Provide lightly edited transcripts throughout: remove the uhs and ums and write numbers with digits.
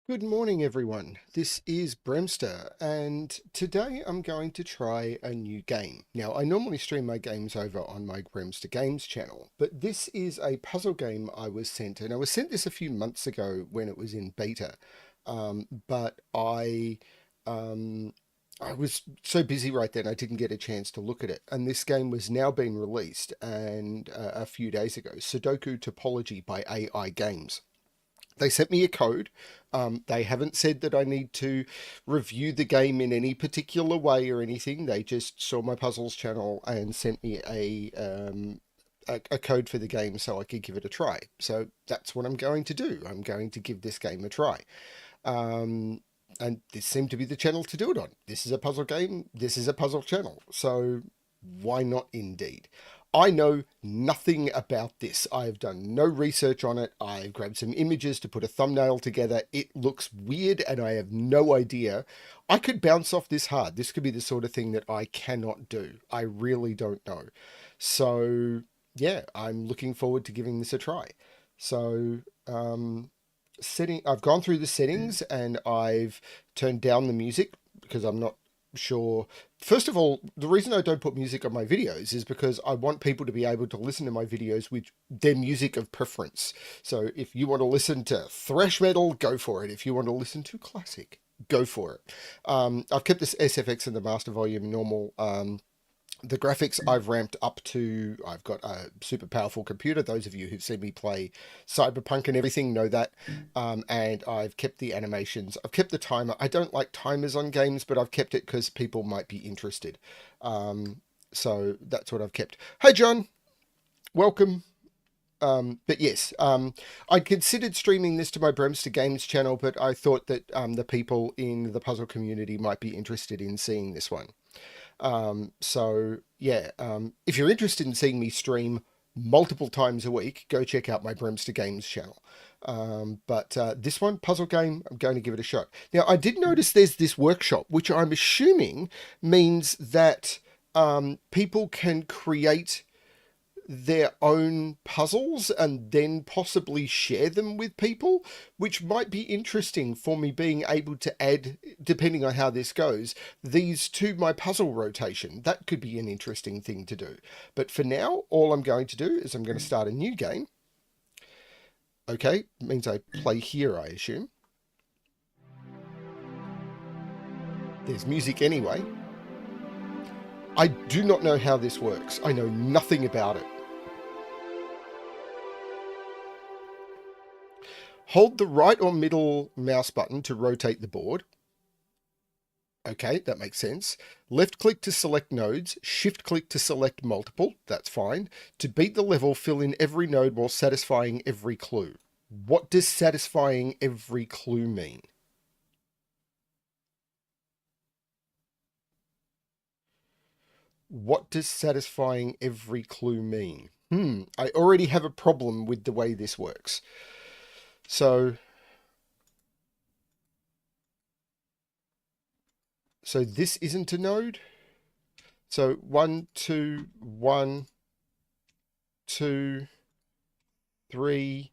Good morning, everyone. This is Bremster, and today I'm going to try a new game. Now, I normally stream my games over on my Bremster Games channel, but this is a puzzle game I was sent, and I was sent this a few months ago when it was in beta. But I was so busy right then I didn't get a chance to look at it. And this game was now being released, and a few days ago, Sudoku Topology by AI Games. They sent me a code. They haven't said that I need to review the game in any particular way or anything. They just saw my puzzles channel and sent me a code for the game so I could give it a try. So that's what I'm going to do. I'm going to give this game a try. Um, and this seemed to be the channel to do it on. This is a puzzle game. This is a puzzle channel. So why not indeed? I know nothing about this. I've done no research on it. I've grabbed some images to put a thumbnail together. It looks weird and I have no idea. I could bounce off this hard. This could be the sort of thing that I cannot do. I really don't know. So, yeah, I'm looking forward to giving this a try. So, I've gone through the settings and I've turned down the music because I'm not sure. First of all, the reason I don't put music on my videos is because I want people to be able to listen to my videos with their music of preference. So if you want to listen to thrash metal, go for it. If you want to listen to classic, go for it. I've kept this SFX and the master volume normal. The graphics I've ramped up to. I've got a super powerful computer. Those of you who've seen me play Cyberpunk and everything know that. And I've kept the animations. I've kept the timer. I don't like timers on games, but I've kept it because people might be interested. So that's what I've kept. Hey, John. Welcome. But yes, I considered streaming this to my Bremster Games channel, but I thought that the people in the puzzle community might be interested in seeing this one. So yeah, if you're interested in seeing me stream multiple times a week, go check out my Bremster Games channel. But this one, puzzle game, I'm going to give it a shot. Now, I did notice there's this workshop, which I'm assuming means that people can create their own puzzles and then possibly share them with people, which might be interesting for me being able to add, depending on how this goes, these to my puzzle rotation. That could be an interesting thing to do. But for now, all I'm going to do is I'm going to start a new game. Okay, means I play here, I assume. There's music anyway. I do not know how this works. I know nothing about it. Hold the right or middle mouse button to rotate the board. Okay, that makes sense. Left click to select nodes, shift click to select multiple, that's fine. To beat the level, fill in every node while satisfying every clue. What does satisfying every clue mean? What does satisfying every clue mean? I already have a problem with the way this works. So this isn't a node. So 1, 2, 1, 2, 3.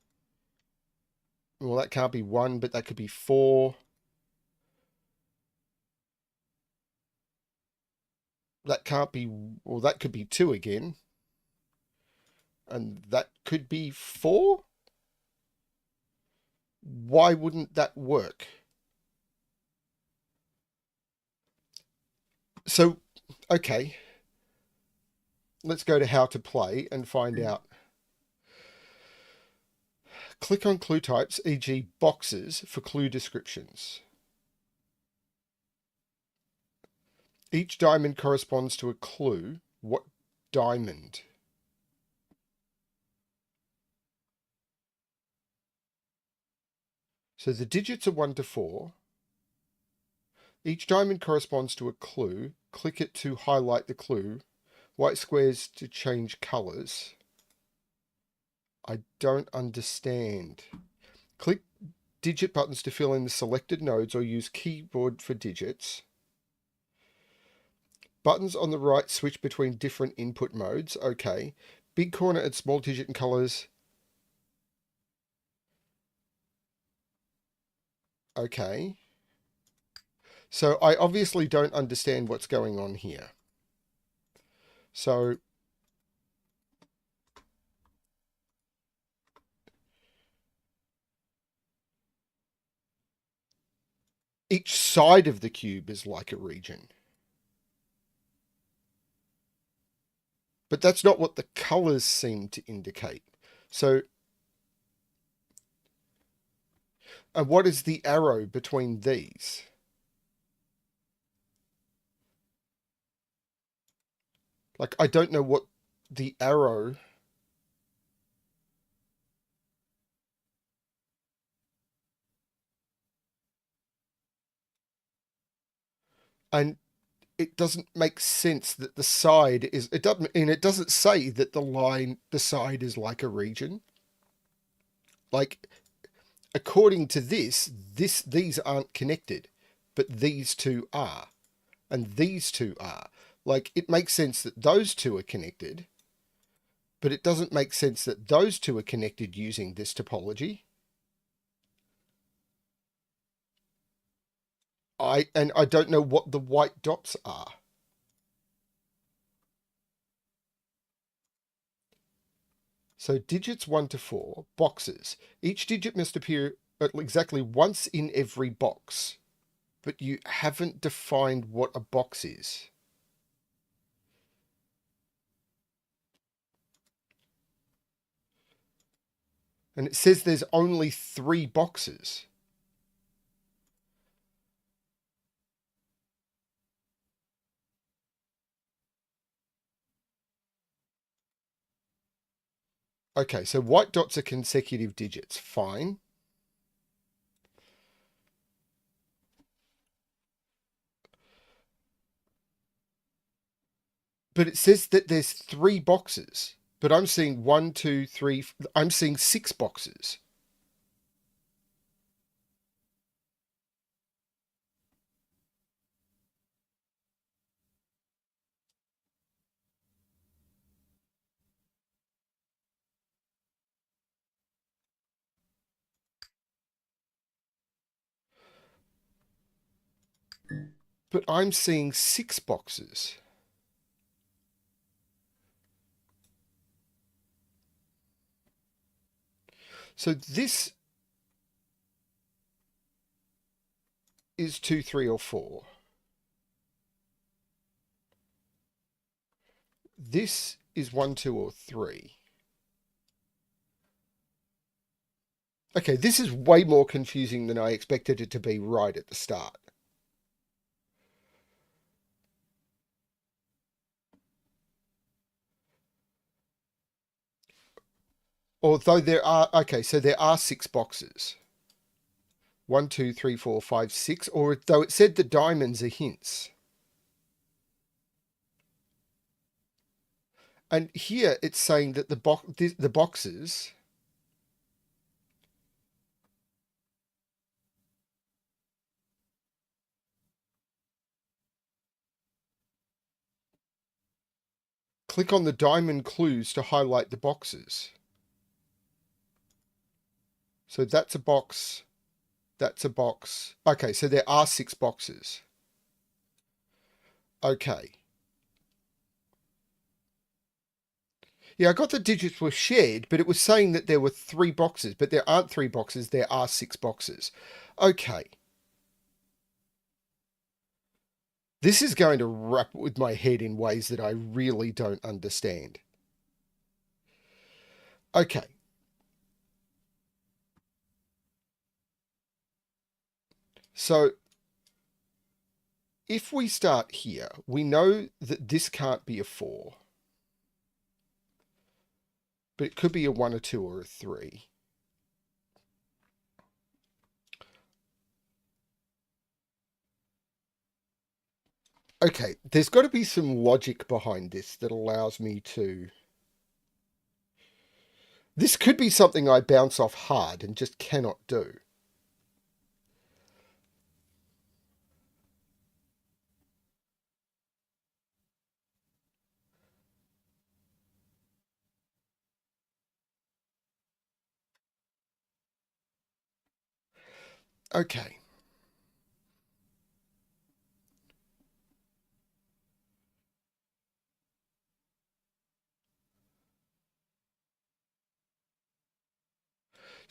Well, that can't be 1, but that could be 4. That can't be, well, that could be 2 again. And that could be 4. Why wouldn't that work? So, okay, let's go to how to play and find out. Click on clue types, e.g. boxes, for clue descriptions. Each diamond corresponds to a clue. What diamond? So the digits are 1 to 4. Each diamond corresponds to a clue. Click it to highlight the clue. White squares to change colours. I don't understand. Click digit buttons to fill in the selected nodes or use keyboard for digits. Buttons on the right switch between different input modes. Okay. Big corner and small digit and colors. Okay. So I obviously don't understand what's going on here. So each side of the cube is like a region. But that's not what the colors seem to indicate. So, and what is the arrow between these? Like, I don't know what the arrow. And it doesn't make sense that the side is, it doesn't, and it doesn't say that the side is like a region. Like, according to these aren't connected, but these two are, and these two are. Like, it makes sense that those two are connected, but it doesn't make sense that those two are connected using this topology. I don't know what the white dots are. So digits 1 to 4, boxes. Each digit must appear at exactly once in every box. But you haven't defined what a box is. And it says there's only 3 boxes. Okay, so white dots are consecutive digits. Fine. But it says that there's 3 boxes. But I'm seeing 1, 2, 3. I'm seeing 6 boxes. But I'm seeing 6 boxes. So this is 2, 3, or 4. This is 1, 2, or 3. Okay, this is way more confusing than I expected it to be right at the start. Although there are, okay, so there are 6 boxes. 1, 2, 3, 4, 5, 6. Or though it said the diamonds are hints. And here it's saying that the boxes. Click on the diamond clues to highlight the boxes. So that's a box. That's a box. Okay, so there are 6 boxes. Okay. Yeah, I got the digits were shared, but it was saying that there were 3 boxes, but there aren't 3 boxes, there are 6 boxes. Okay. This is going to wrap with my head in ways that I really don't understand. Okay. So if we start here, we know that this can't be a 4. But it could be a 1, a 2, or a 3. Okay, there's got to be some logic behind this that allows me to... This could be something I bounce off hard and just cannot do. Okay.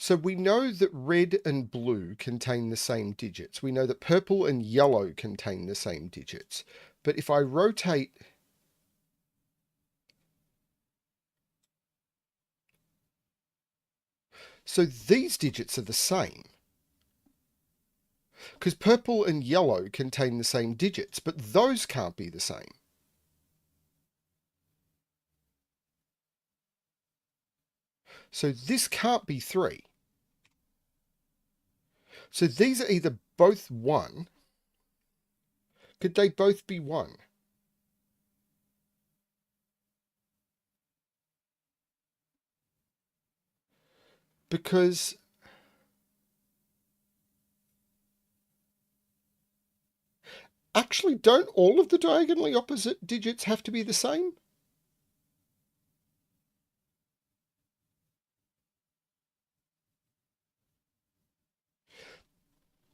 So we know that red and blue contain the same digits. We know that purple and yellow contain the same digits. But if I rotate... So these digits are the same. Because purple and yellow contain the same digits, but those can't be the same. So this can't be 3. So these are either both 1. Could they both be 1? Because actually, don't all of the diagonally opposite digits have to be the same?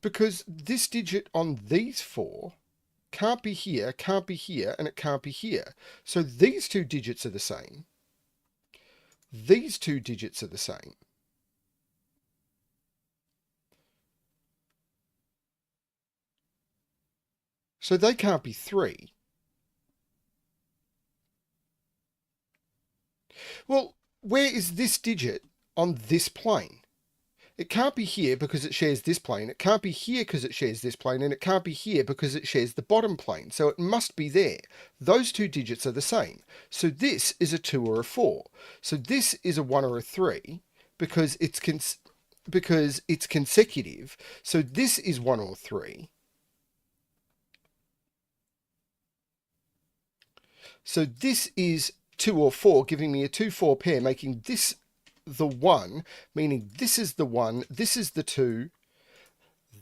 Because this digit on these 4 can't be here, and it can't be here. So these 2 digits are the same. These 2 digits are the same. So they can't be 3. Well, where is this digit on this plane? It can't be here because it shares this plane. It can't be here because it shares this plane. And it can't be here because it shares the bottom plane. So it must be there. Those 2 digits are the same. So this is a 2 or a 4. So this is a 1 or a 3 because it's consecutive. So this is 1 or 3. So this is 2 or 4, giving me a 2-4 pair, making this the 1, meaning this is the 1, this is the 2,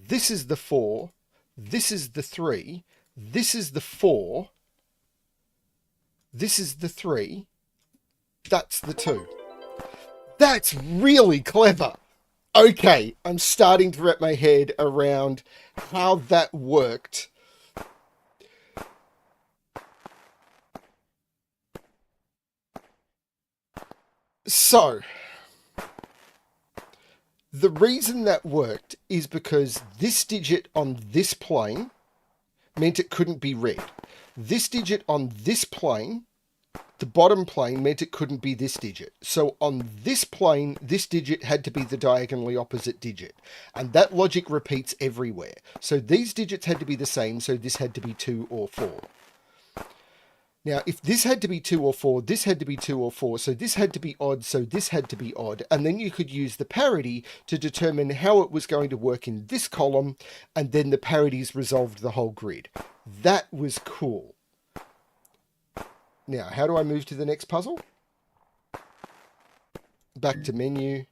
this is the 4, this is the 3, this is the 4, this is the 3, that's the 2. That's really clever. Okay, I'm starting to wrap my head around how that worked. So, the reason that worked is because this digit on this plane meant it couldn't be read. This digit on this plane, the bottom plane, meant it couldn't be this digit. So on this plane, this digit had to be the diagonally opposite digit. And that logic repeats everywhere. So these digits had to be the same, so this had to be 2 or 4. Now, if this had to be 2 or 4, this had to be 2 or 4, so this had to be odd, so this had to be odd. And then you could use the parity to determine how it was going to work in this column, and then the parities resolved the whole grid. That was cool. Now, how do I move to the next puzzle? Back to menu.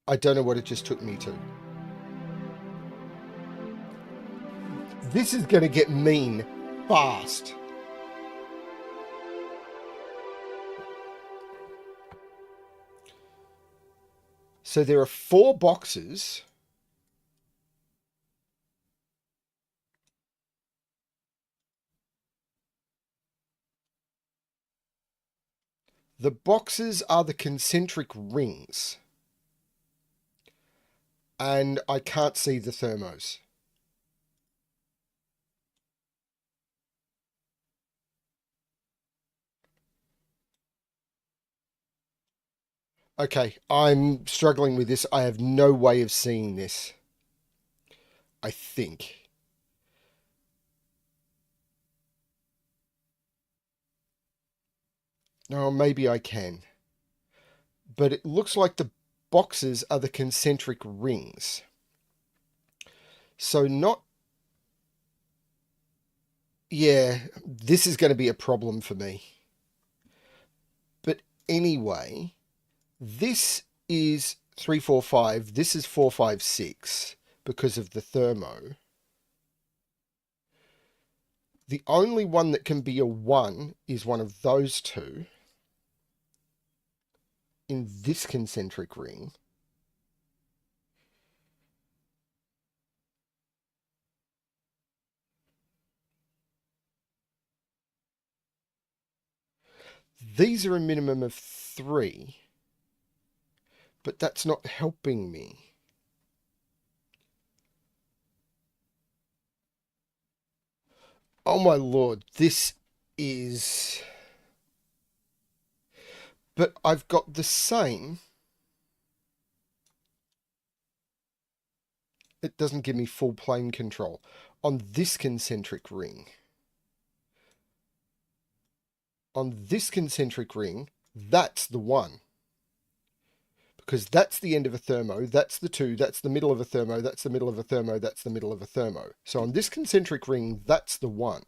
I don't know what it just took me to. This is going to get mean fast. So there are 4 boxes. The boxes are the concentric rings. And I can't see the thermos. Okay, I'm struggling with this. I have no way of seeing this. I think. No, maybe I can. But it looks like the boxes are the concentric rings. So not... Yeah, this is going to be a problem for me. But anyway, this is 3, 4, 5. This is 4, 5, 6 because of the thermo. The only one that can be a 1 is one of those 2 in this concentric ring. These are a minimum of 3, but that's not helping me. Oh my lord, this is... But I've got the same. It doesn't give me full plane control on this concentric ring. On this concentric ring, that's the 1. Because that's the end of a thermo, that's the 2, that's the middle of a thermo, that's the middle of a thermo, that's the middle of a thermo. So on this concentric ring, that's the 1.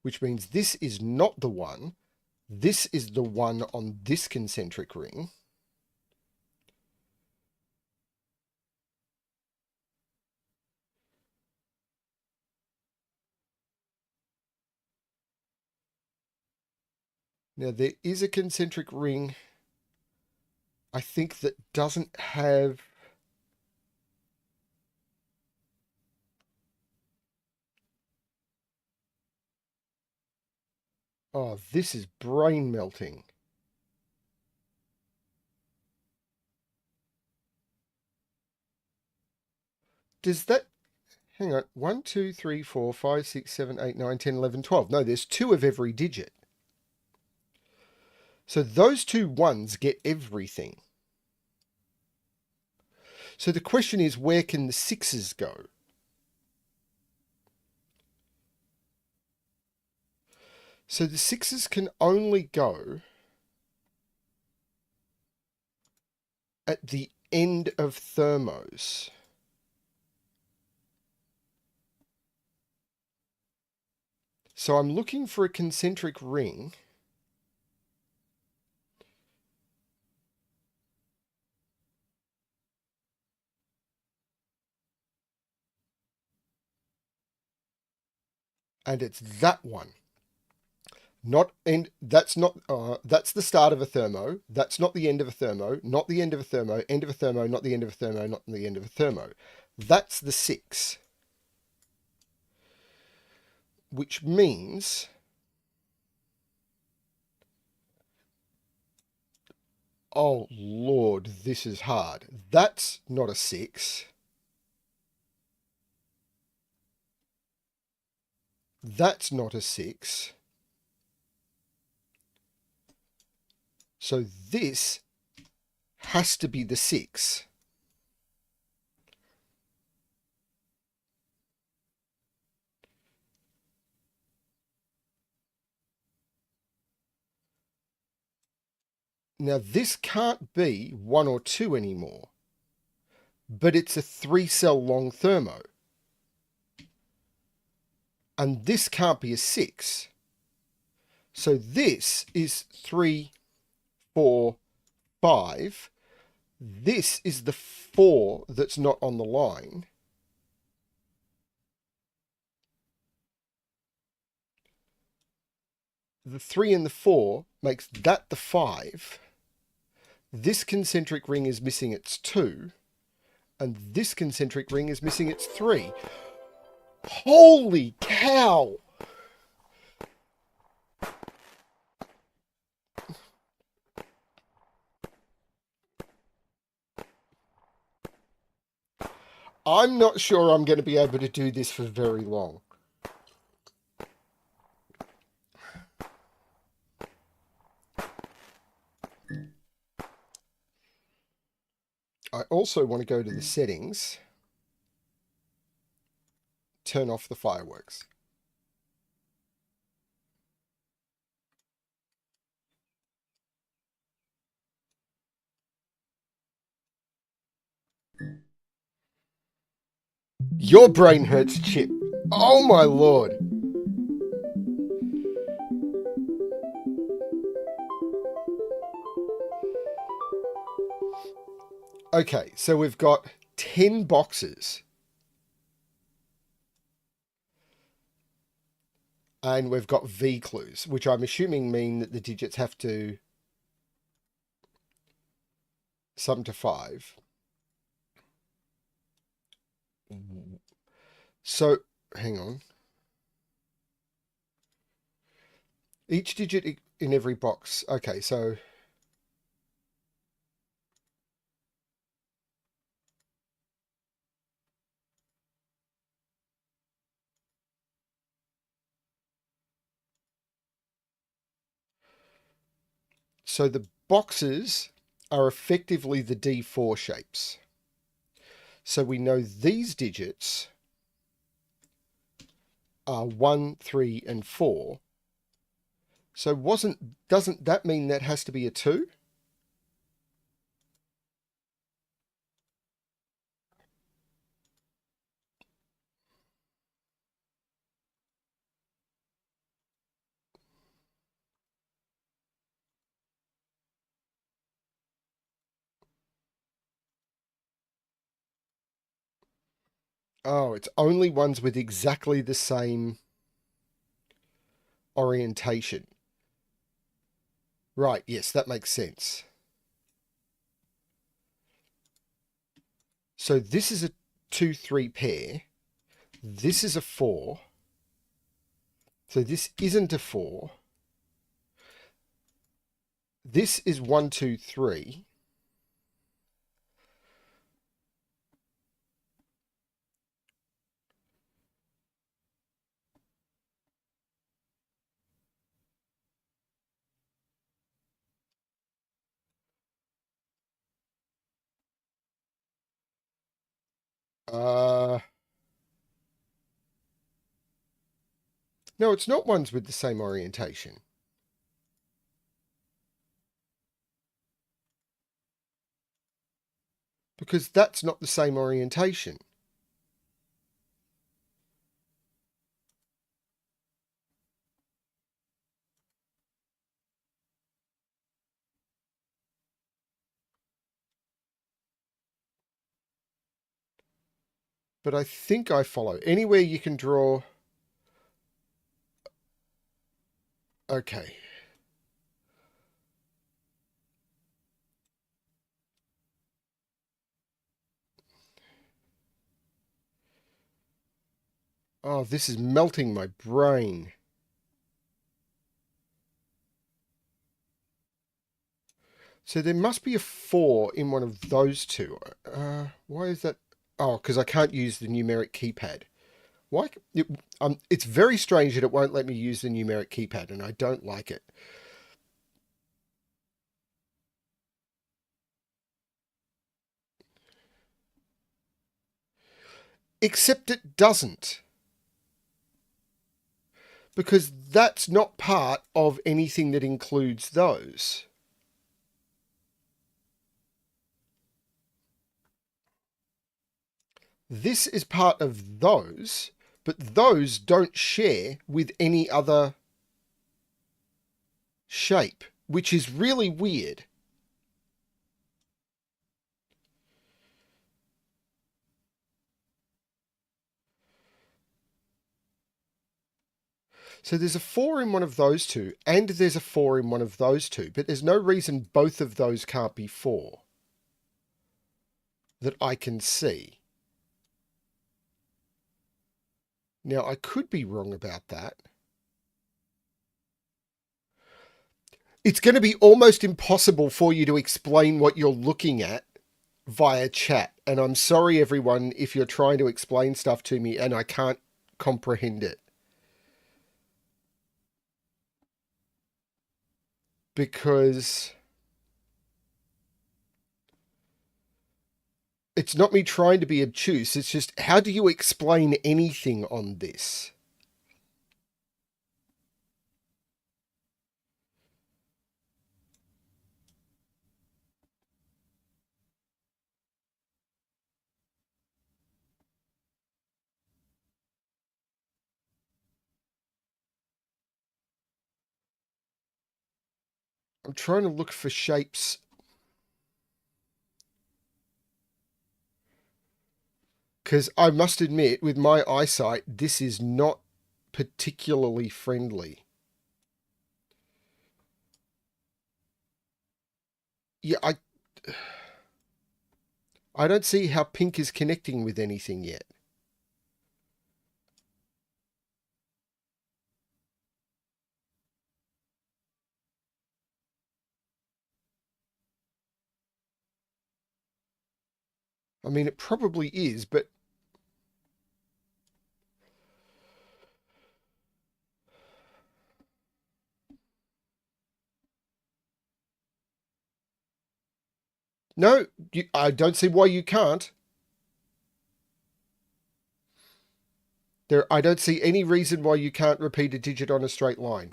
Which means this is not the 1. This is the 1 on this concentric ring. Now there is a concentric ring, I think, that doesn't have... Oh, this is brain melting. Does that... Hang on. 1, 2, 3, 4, 5, 6, 7, 8, 9, 10, 11, 12. No, there's 2 of every digit. So those 2 ones get everything. So the question is, where can the 6s go? So the 6s can only go at the end of thermos. So I'm looking for a concentric ring and it's that one. Not end. That's not. That's the start of a thermo. That's not the end of a thermo. Not the end of a thermo. End of a thermo. Not the end of a thermo. Not the end of a thermo. That's the 6. Which means... Oh Lord, this is hard. That's not a 6. That's not a 6. So this has to be the 6. Now this can't be 1 or 2 anymore, but it's a 3-cell long thermo. And this can't be a 6. So this is 3, 4, 5. This is the 4 that's not on the line. The 3 and the 4 makes that the 5. This concentric ring is missing its 2. And this concentric ring is missing its 3. Holy cow! I'm not sure I'm going to be able to do this for very long. I also want to go to the settings, turn off the fireworks. Your brain hurts, Chip. Oh my lord. Okay, so we've got 10 boxes. And we've got V clues, which I'm assuming mean that the digits have to sum to 5. So, hang on. Each digit in every box. Okay, so the boxes are effectively the D4 shapes. So we know these digits are 1, 3, and 4. So doesn't that mean that has to be a 2? Oh, it's only ones with exactly the same orientation. Right, yes, that makes sense. So this is a 2, 3 pair. This is a 4. So this isn't a 4. This is 1, 2, 3. No, it's not ones with the same orientation. Because that's not the same orientation. But I think I follow. Anywhere you can draw... Okay. Oh, this is melting my brain. So there must be a 4 in one of those two. Why is that? Oh, because I can't use the numeric keypad. Why? It's very strange that it won't let me use the numeric keypad, and I don't like it. Except it doesn't. Because that's not part of anything that includes those. This is part of those, but those don't share with any other shape, which is really weird. So there's a 4 in one of those two, and there's a 4 in one of those two, but there's no reason both of those can't be 4 that I can see. Now, I could be wrong about that. It's going to be almost impossible for you to explain what you're looking at via chat. And I'm sorry, everyone, if you're trying to explain stuff to me and I can't comprehend it. Because it's not me trying to be obtuse. It's just, how do you explain anything on this? I'm trying to look for shapes. Because I must admit, with my eyesight, this is not particularly friendly. Yeah, I don't see how pink is connecting with anything yet. I mean, it probably is, but no, I don't see why you can't. I don't see any reason why you can't repeat a digit on a straight line.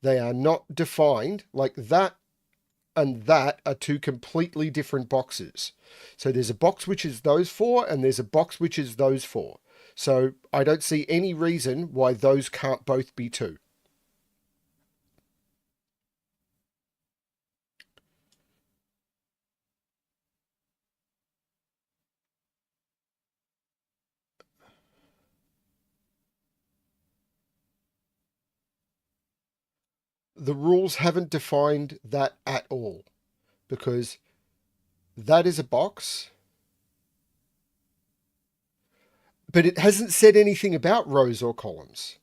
They are not defined. Like that and that are two completely different boxes. So there's a box which is those four, and there's a box which is those four. So I don't see any reason why those can't both be two. The rules haven't defined that at all, because that is a box, but it hasn't said anything about rows or columns.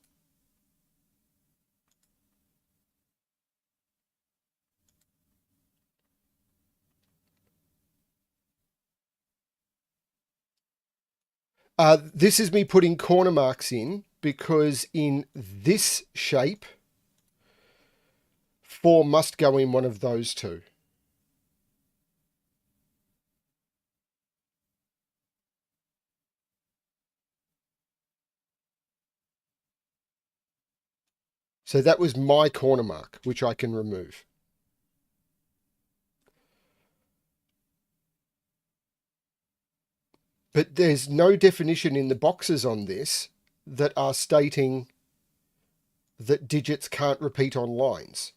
This is me putting corner marks in because in this shape, 4 must go in one of those two. So that was my corner mark, which I can remove. But there's no definition in the boxes on this that are stating that digits can't repeat on lines.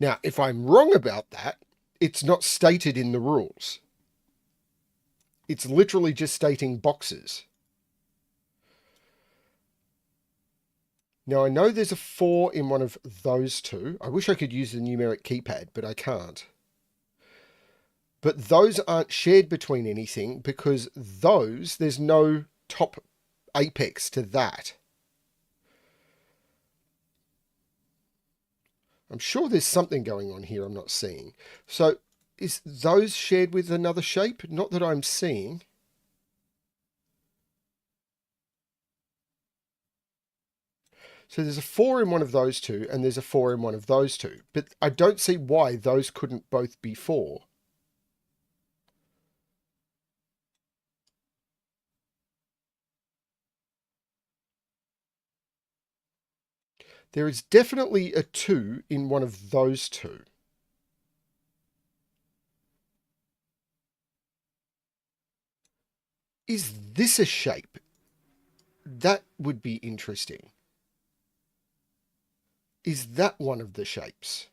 Now, if I'm wrong about that, it's not stated in the rules. It's literally just stating boxes. Now, I know there's a 4 in one of those two. I wish I could use the numeric keypad, but I can't. But those aren't shared between anything because there's no top apex to that. I'm sure there's something going on here I'm not seeing. So is those shared with another shape? Not that I'm seeing. So there's a 4 in one of those two, and there's a 4 in one of those two. But I don't see why those couldn't both be 4. There is definitely a 2 in one of those two. Is this a shape? That would be interesting. Is that one of the shapes?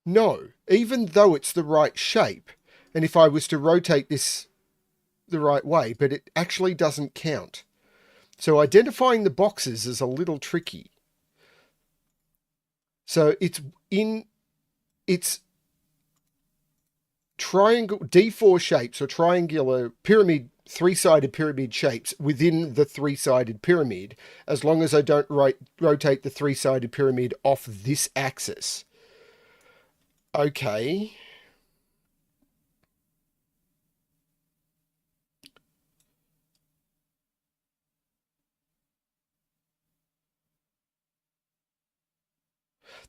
No, even though it's the right shape, and if I was to rotate this the right way, but it actually doesn't count. So identifying the boxes is a little tricky. So it's triangle D4 shapes or triangular pyramid, 3-sided pyramid shapes within the 3-sided pyramid, as long as I don't rotate the 3-sided pyramid off this axis. Okay.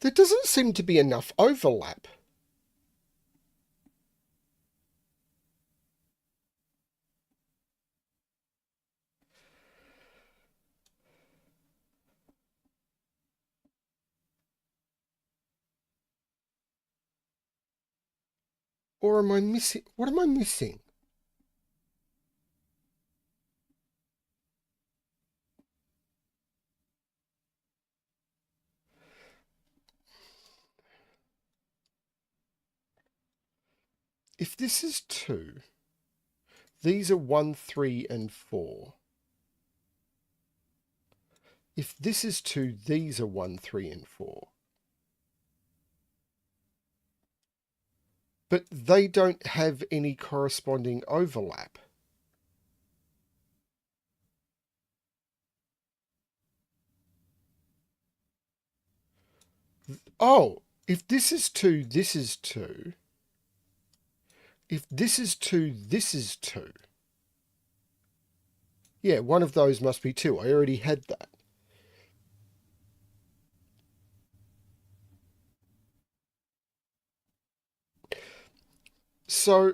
There doesn't seem to be enough overlap. Or am I missing? What am I missing? if this is 2, these are 1, 3, and 4. If this is 2, these are 1, 3, and 4. But they don't have any corresponding overlap. Oh, if this is 2, this is 2. If this is 2, this is 2. Yeah, one of those must be 2. I already had that. So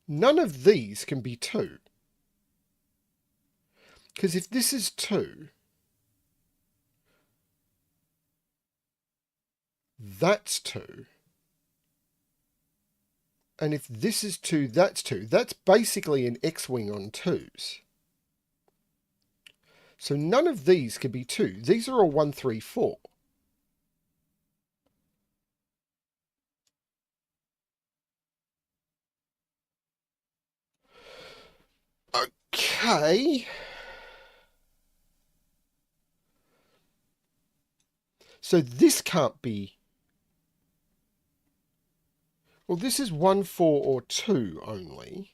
none of these can be 2. Because if this is 2, that's 2. And if this is 2, that's 2. That's basically an X-wing on 2s. So none of these can be 2. These are all 1, 3, 4. Okay. So this can't be... Well, this is 1, 4, or 2 only.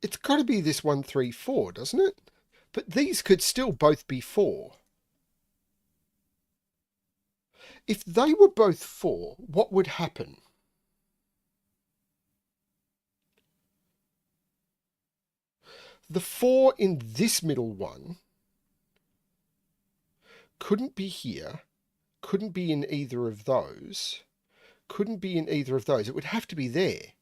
It's got to be this 1, 3, 4, doesn't it? But these could still both be 4. If they were both 4, what would happen? The 4 in this middle one couldn't be here, couldn't be in either of those, couldn't be in either of those. It would have to be there.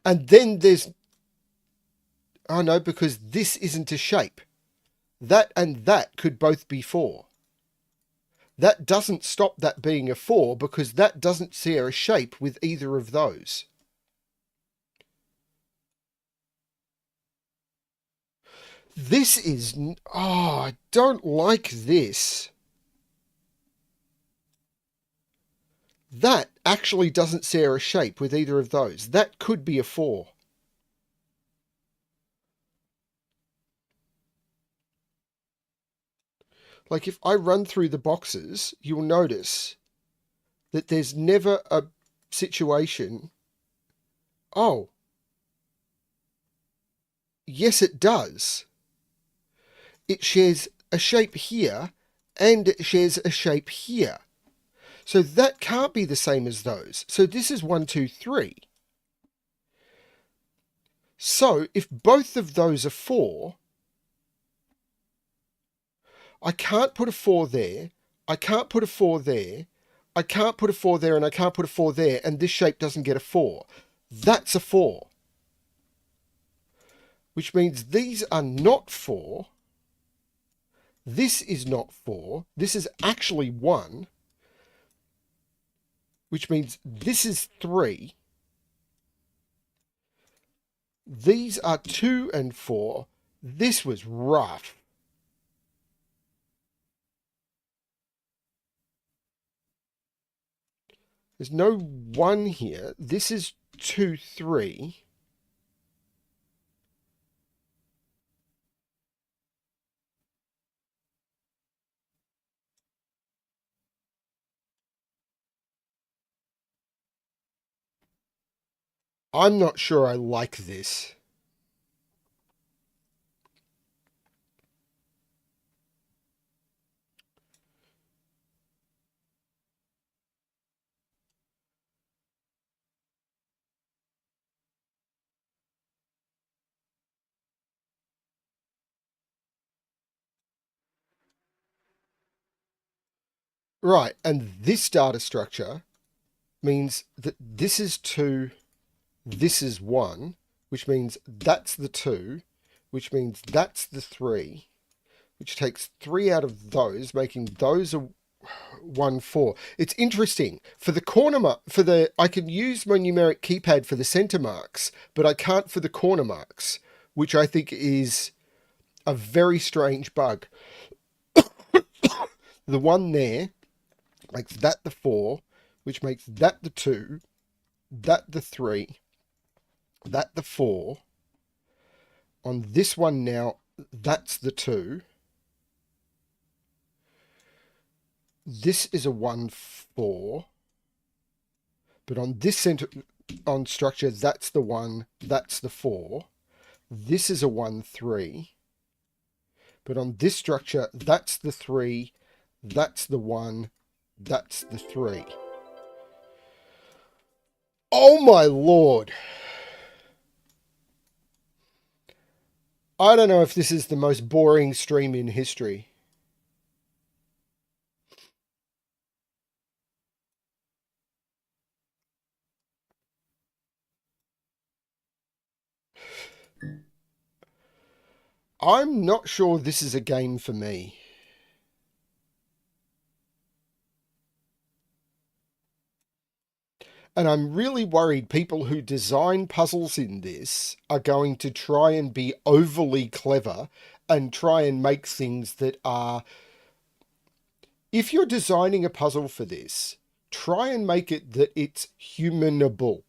And then there's... Oh no, because this isn't a shape. That and that could both be 4. That doesn't stop that being a 4 because that doesn't share a shape with either of those. This is... Oh, I don't like this. That actually doesn't share a shape with either of those. That could be a 4. Like if I run through the boxes, you'll notice that there's never a situation... Oh, yes it does. It shares a shape here and it shares a shape here. So that can't be the same as those. So this is 1, 2, 3. So if both of those are 4, I can't put a 4 there, I can't put a 4 there, I can't put a 4 there, and I can't put a 4 there, and this shape doesn't get a 4. That's a 4. Which means these are not 4. This is not 4. This is actually 1. Which means this is 3. These are 2 and 4. This was rough. There's no 1 here. This is 2, 3. I'm not sure I like this. Right, and this data structure means that this is 2, this is 1, which means that's the 2, which means that's the 3, which takes 3 out of those, making those a 1, 4. It's interesting. For the corner mark, I can use my numeric keypad for the center marks, but I can't for the corner marks, which I think is a very strange bug. The 1 there makes that the 4, which makes that the 2, that the 3, that the 4. On this one now, that's the 2. This is a 1, 4. But on this center on structure, that's the 1, that's the 4. This is a 1, 3. But on this structure, that's the 3, that's the 1, that's the 3. Oh my lord! I don't know if this is the most boring stream in history. I'm not sure this is a game for me. And I'm really worried people who design puzzles in this are going to try and be overly clever and try and make things that are... If you're designing a puzzle for this, try and make it that it's humanable.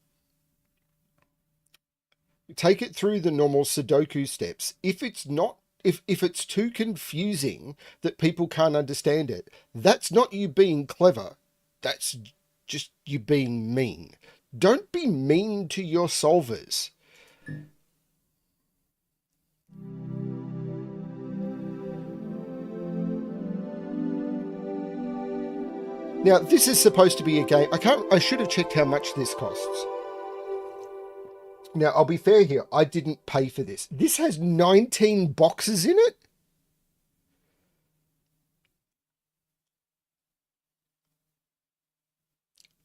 Take it through the normal Sudoku steps. If it's not, if it's too confusing that people can't understand it, that's not you being clever. That's just you being mean. Don't be mean to your solvers. Now, this is supposed to be a game. I should have checked how much this costs. Now, I'll be fair here. I didn't pay for this. This has 19 boxes in it.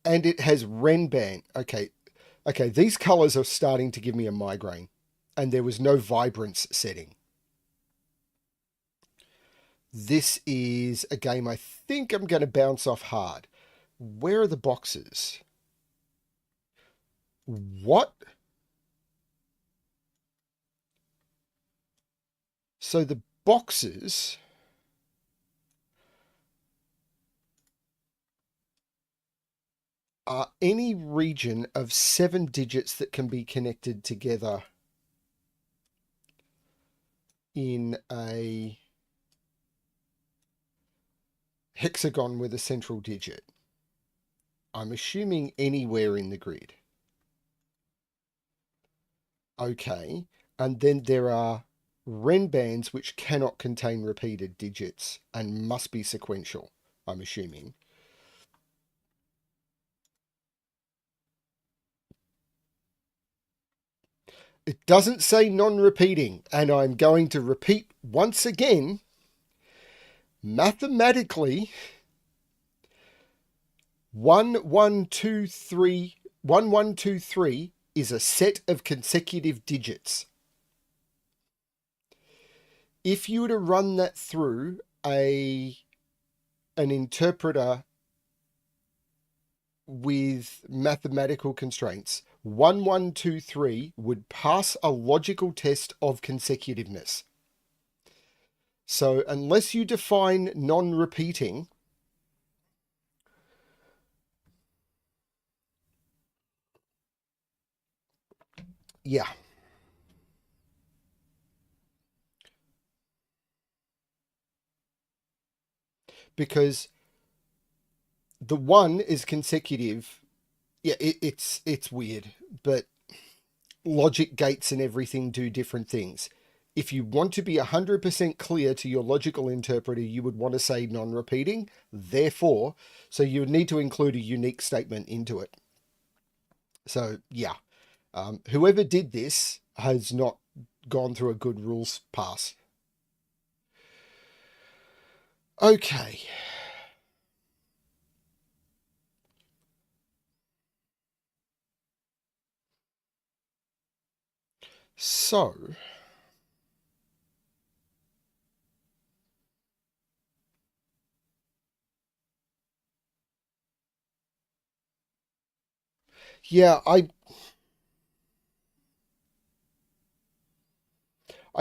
And it has Renban. Okay, these colors are starting to give me a migraine. And there was no vibrance setting. This is a game I think I'm going to bounce off hard. Where are the boxes? What? So the boxes are any region of 7 digits that can be connected together in a hexagon with a central digit. I'm assuming anywhere in the grid. Okay, and then there are Renbands which cannot contain repeated digits and must be sequential, I'm assuming. It doesn't say non-repeating, and I'm going to repeat once again, mathematically, 1123 is a set of consecutive digits. If you were to run that through an interpreter with mathematical constraints, 1123 would pass a logical test of consecutiveness. So unless you define non-repeating, yeah. Because the 1 is consecutive. Yeah, it's weird, but logic gates and everything do different things. If you want to be 100% clear to your logical interpreter, you would want to say non-repeating. Therefore, so you would need to include a unique statement into it. So, yeah. Whoever did this has not gone through a good rules pass. Okay. So, yeah, I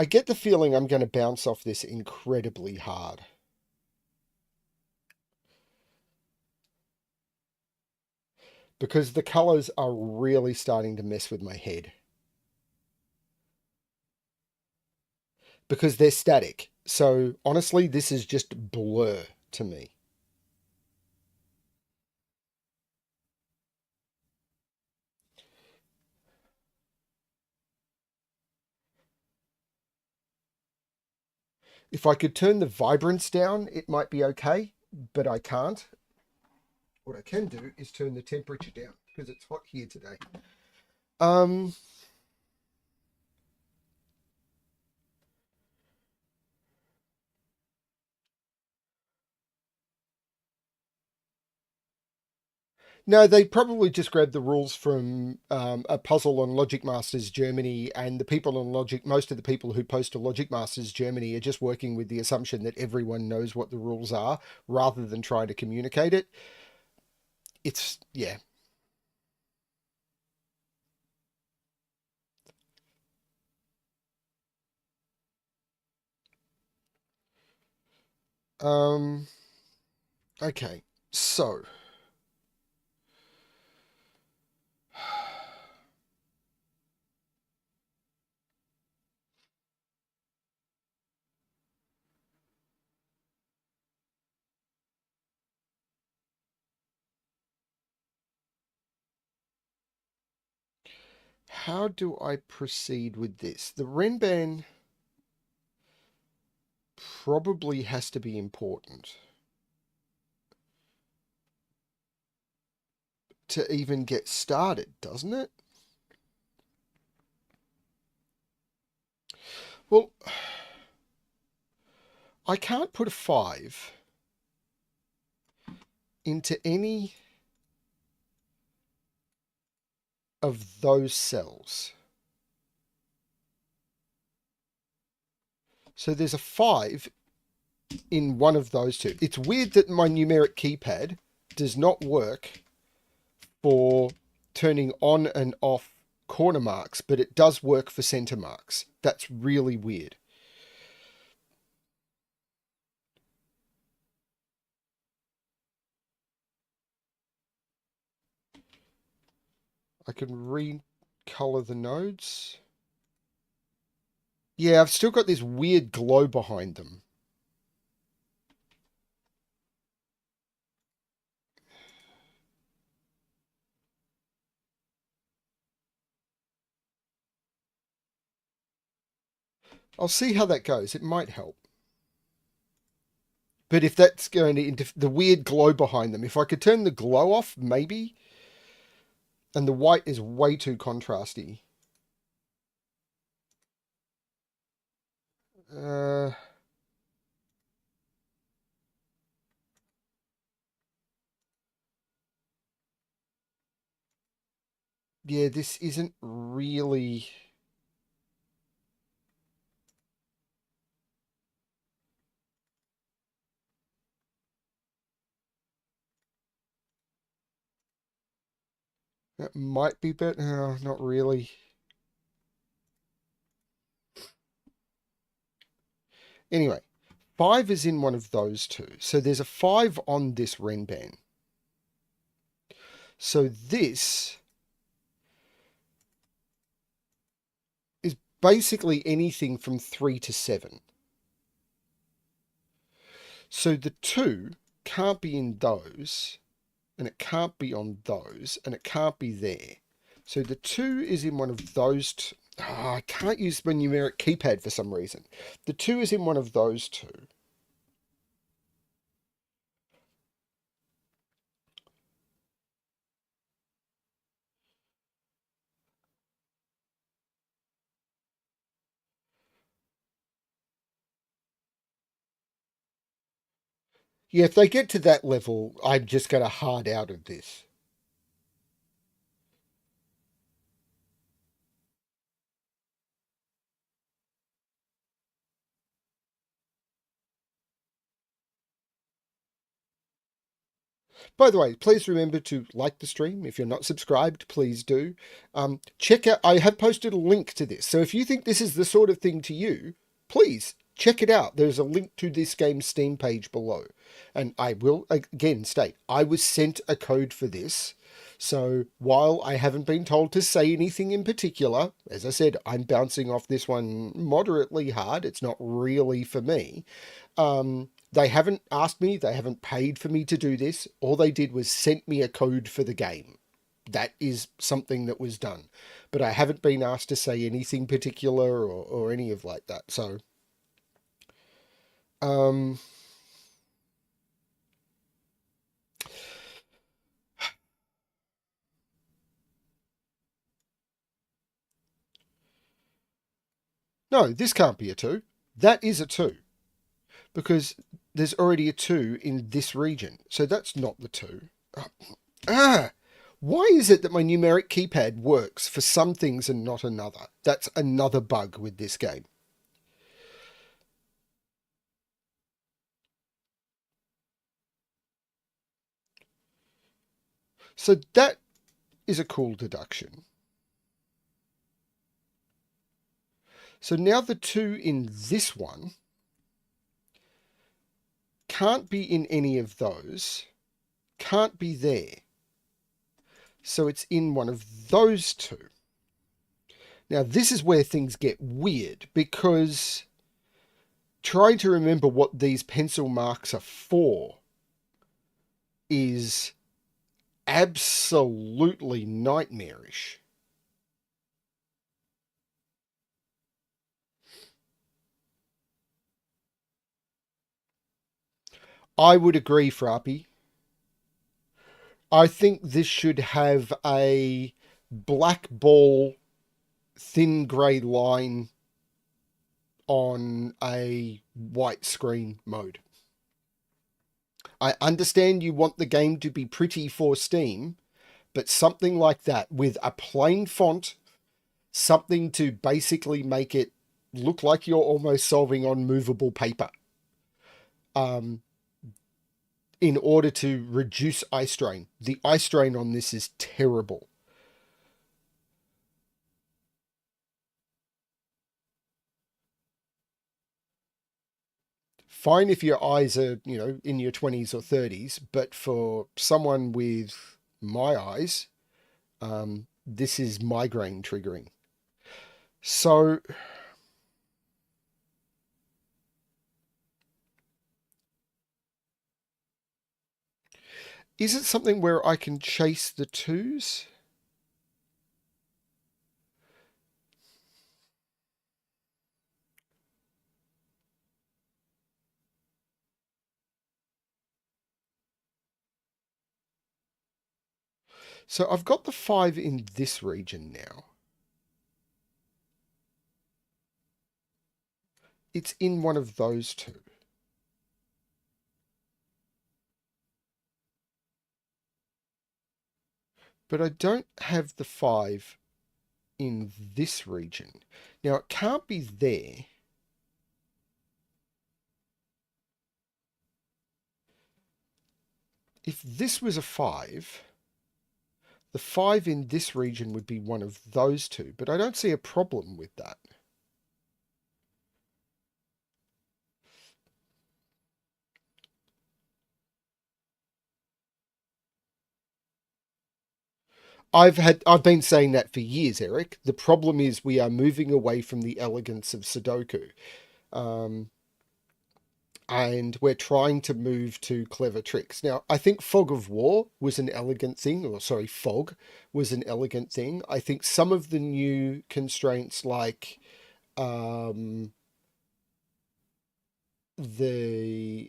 get the feeling I'm going to bounce off this incredibly hard. Because the colours are really starting to mess with my head. Because they're static. So honestly, this is just blur to me. If I could turn the vibrance down, it might be okay, but I can't. What I can do is turn the temperature down because it's hot here today. Um, no, they probably just grabbed the rules from a puzzle on Logic Masters Germany, and the people on Logic, most of the people who post to Logic Masters Germany are just working with the assumption that everyone knows what the rules are rather than trying to communicate it. It's, yeah. Um, okay, so how do I proceed with this? The Renban probably has to be important to even get started, doesn't it? Well, I can't put a 5 into any of those cells. So there's a 5 in one of those two. It's weird that my numeric keypad does not work for turning on and off corner marks, but it does work for center marks. That's really weird. I can recolor the nodes. Yeah, I've still got this weird glow behind them. I'll see how that goes. It might help. But if that's going to the weird glow behind them, if I could turn the glow off, maybe. And the white is way too contrasty. Uh, yeah, this isn't really. That might be better. No, not really. Anyway, 5 is in one of those two. So there's a 5 on this Renban. So this is basically anything from 3 to 7. So the 2 can't be in those, and it can't be on those, and it can't be there. So the 2 is in one of those two. Oh, I can't use my numeric keypad for some reason. The 2 is in one of those two. Yeah, if they get to that level, I'm just going to hard out of this. By the way, please remember to like the stream. If you're not subscribed, please do. Check out, I have posted a link to this. So if you think this is the sort of thing to you, please check it out. There's a link to this game's Steam page below. And I will again state, I was sent a code for this. So while I haven't been told to say anything in particular, as I said, I'm bouncing off this one moderately hard. It's not really for me. They haven't asked me, they haven't paid for me to do this. All they did was sent me a code for the game. That is something that was done. But I haven't been asked to say anything particular or any of like that. So, um, no, this can't be a 2. That is a 2. Because there's already a 2 in this region. So that's not the 2. Why is it that my numeric keypad works for some things and not another? That's another bug with this game. So that is a cool deduction. So now the 2 in this one can't be in any of those, can't be there. So it's in one of those 2. Now this is where things get weird, because trying to remember what these pencil marks are for is absolutely nightmarish. I would agree, Frappy. I think this should have a black ball, thin grey line on a white screen mode. I understand you want the game to be pretty for Steam, but something like that with a plain font, something to basically make it look like you're almost solving on movable paper. In order to reduce eye strain. The eye strain on this is terrible. Fine if your eyes are, in your 20s or 30s, but for someone with my eyes, this is migraine triggering. So is it something where I can chase the 2s? So I've got the 5 in this region now. It's in one of those 2. But I don't have the 5 in this region. Now it can't be there. If this was a 5, the 5 in this region would be one of those 2, but I don't see a problem with that. I've been saying that for years, Eric. The problem is we are moving away from the elegance of Sudoku. And we're trying to move to clever tricks. Now, I think Fog of War was an elegant thing, Fog was an elegant thing. I think some of the new constraints like the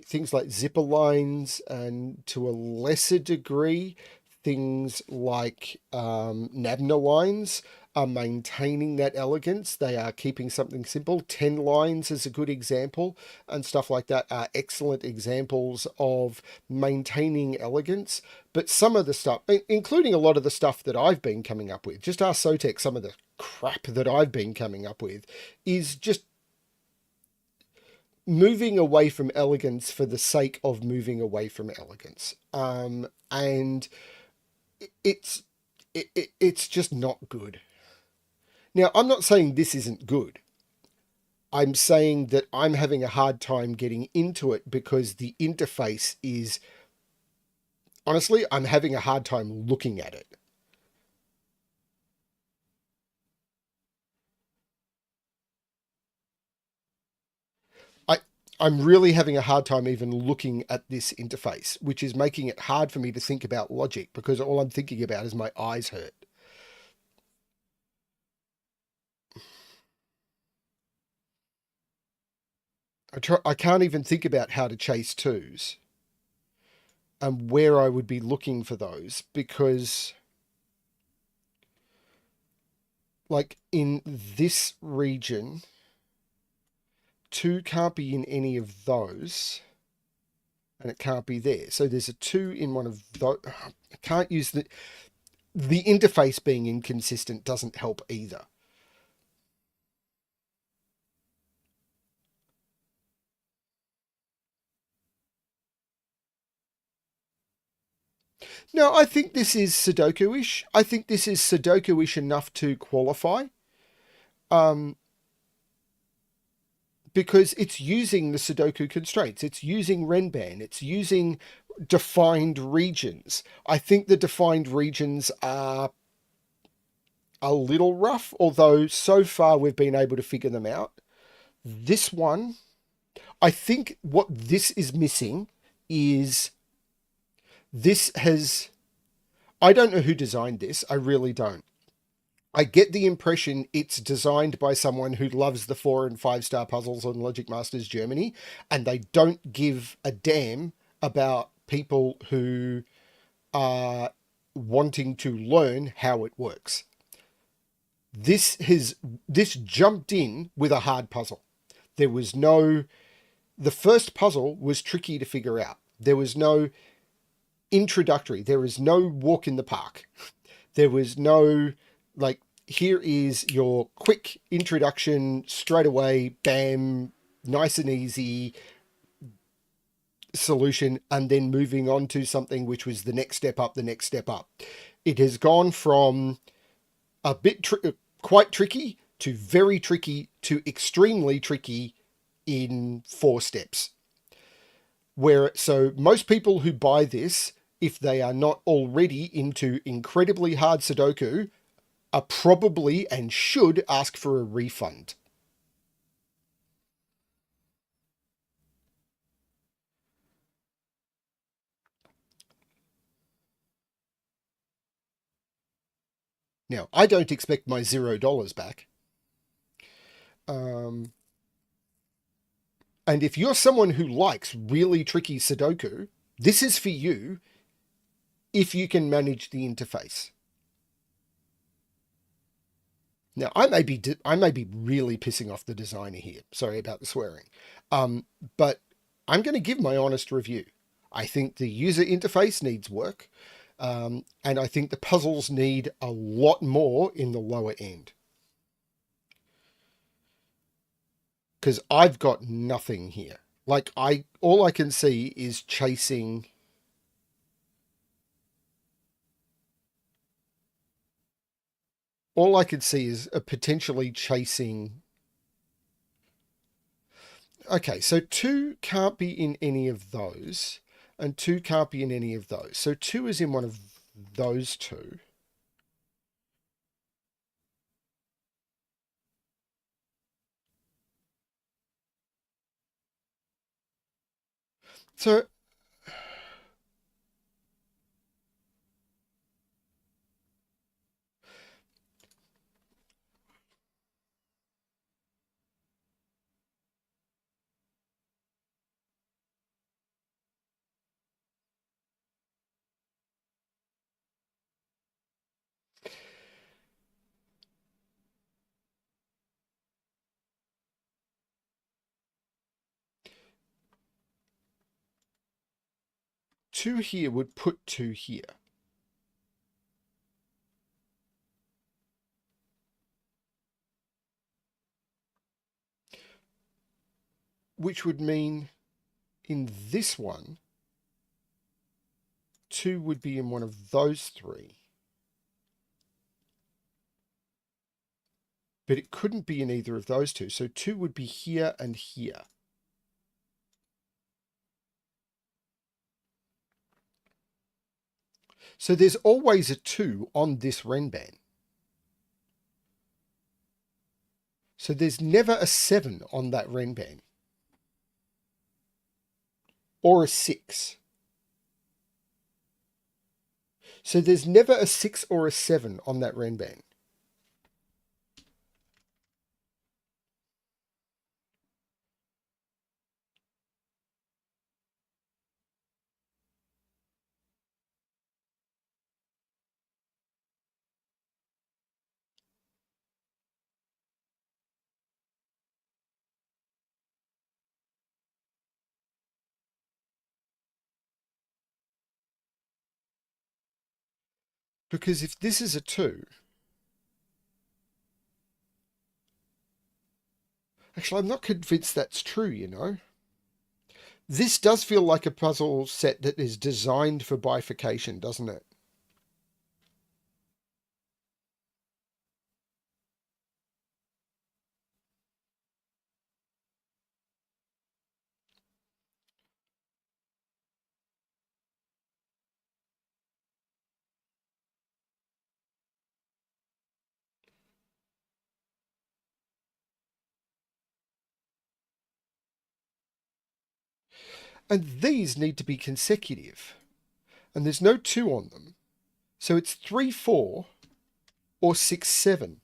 things like zipper lines, and to a lesser degree things like Nabna lines, are maintaining that elegance. They are keeping something simple. 10 lines is a good example, and stuff like that are excellent examples of maintaining elegance. But some of the stuff, including a lot of the stuff that I've been coming up with, just ask Sotek, some of the crap that I've been coming up with is just moving away from elegance for the sake of moving away from elegance. and it's it's just not good. Now, I'm not saying this isn't good. I'm saying that I'm having a hard time getting into it because the interface is, honestly, I'm having a hard time looking at it. I I'm really having a hard time even looking at this interface, which is making it hard for me to think about logic because all I'm thinking about is my eyes hurt. I can't even think about how to chase twos and where I would be looking for those because, like, in this region, two can't be in any of those, and it can't be there. So there's a two in one of those. I can't use the interface being inconsistent doesn't help either. No, I think this is Sudoku-ish. I think this is Sudoku-ish enough to qualify. Um, because it's using the Sudoku constraints. It's using Renban. It's using defined regions. I think the defined regions are a little rough, although so far we've been able to figure them out. This one, I think what this is missing is this has. I don't know who designed this. I really don't. I get the impression it's designed by someone who loves the 4 and 5 star puzzles on Logic Masters Germany, and they don't give a damn about people who are wanting to learn how it works. This jumped in with a hard puzzle. There was no The first puzzle was tricky to figure out. There was no introductory. There was no walk in the park. There was no, like, here is your quick introduction straight away, bam, nice and easy solution, and then moving on to something which was the next step up, the next step up. It has gone from a quite tricky to very tricky to extremely tricky in 4 steps. Where so most people who buy this, if they are not already into incredibly hard Sudoku, are probably and should ask for a refund. Now, I don't expect my $0 back. Um, and if you're someone who likes really tricky Sudoku, this is for you if you can manage the interface. Now, I may be really pissing off the designer here. Sorry about the swearing, but I'm going to give my honest review. I think the user interface needs work, and I think the puzzles need a lot more in the lower end. Because I've got nothing here. Like all I can see is chasing. All I can see is a potentially chasing. Okay, so two can't be in any of those, and two can't be in any of those. So two is in one of those two. So two here would put two here, which would mean in this one, 2 would be in one of those three. But it couldn't be in either of those two. So 2 would be here and here. So there's always a 2 on this Renban. So there's never a 7 on that Renban. Or a 6. So there's never a 6 or a 7 on that Renban. Because if this is a 2, actually, I'm not convinced that's true, you know. This does feel like a puzzle set that is designed for bifurcation, doesn't it? And these need to be consecutive. And there's no 2 on them. So it's 3, 4 or 6, 7.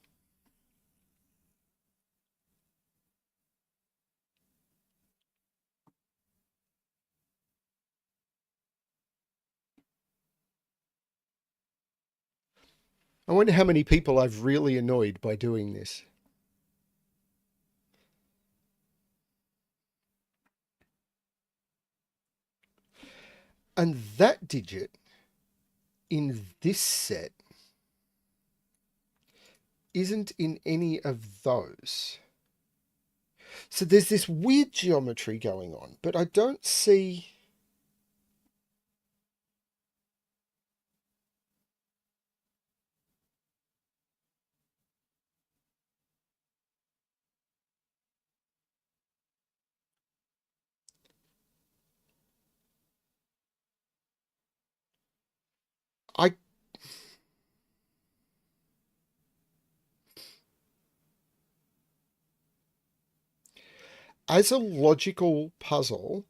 I wonder how many people I've really annoyed by doing this. And that digit in this set isn't in any of those. So there's this weird geometry going on, but I don't see... I as a logical puzzle,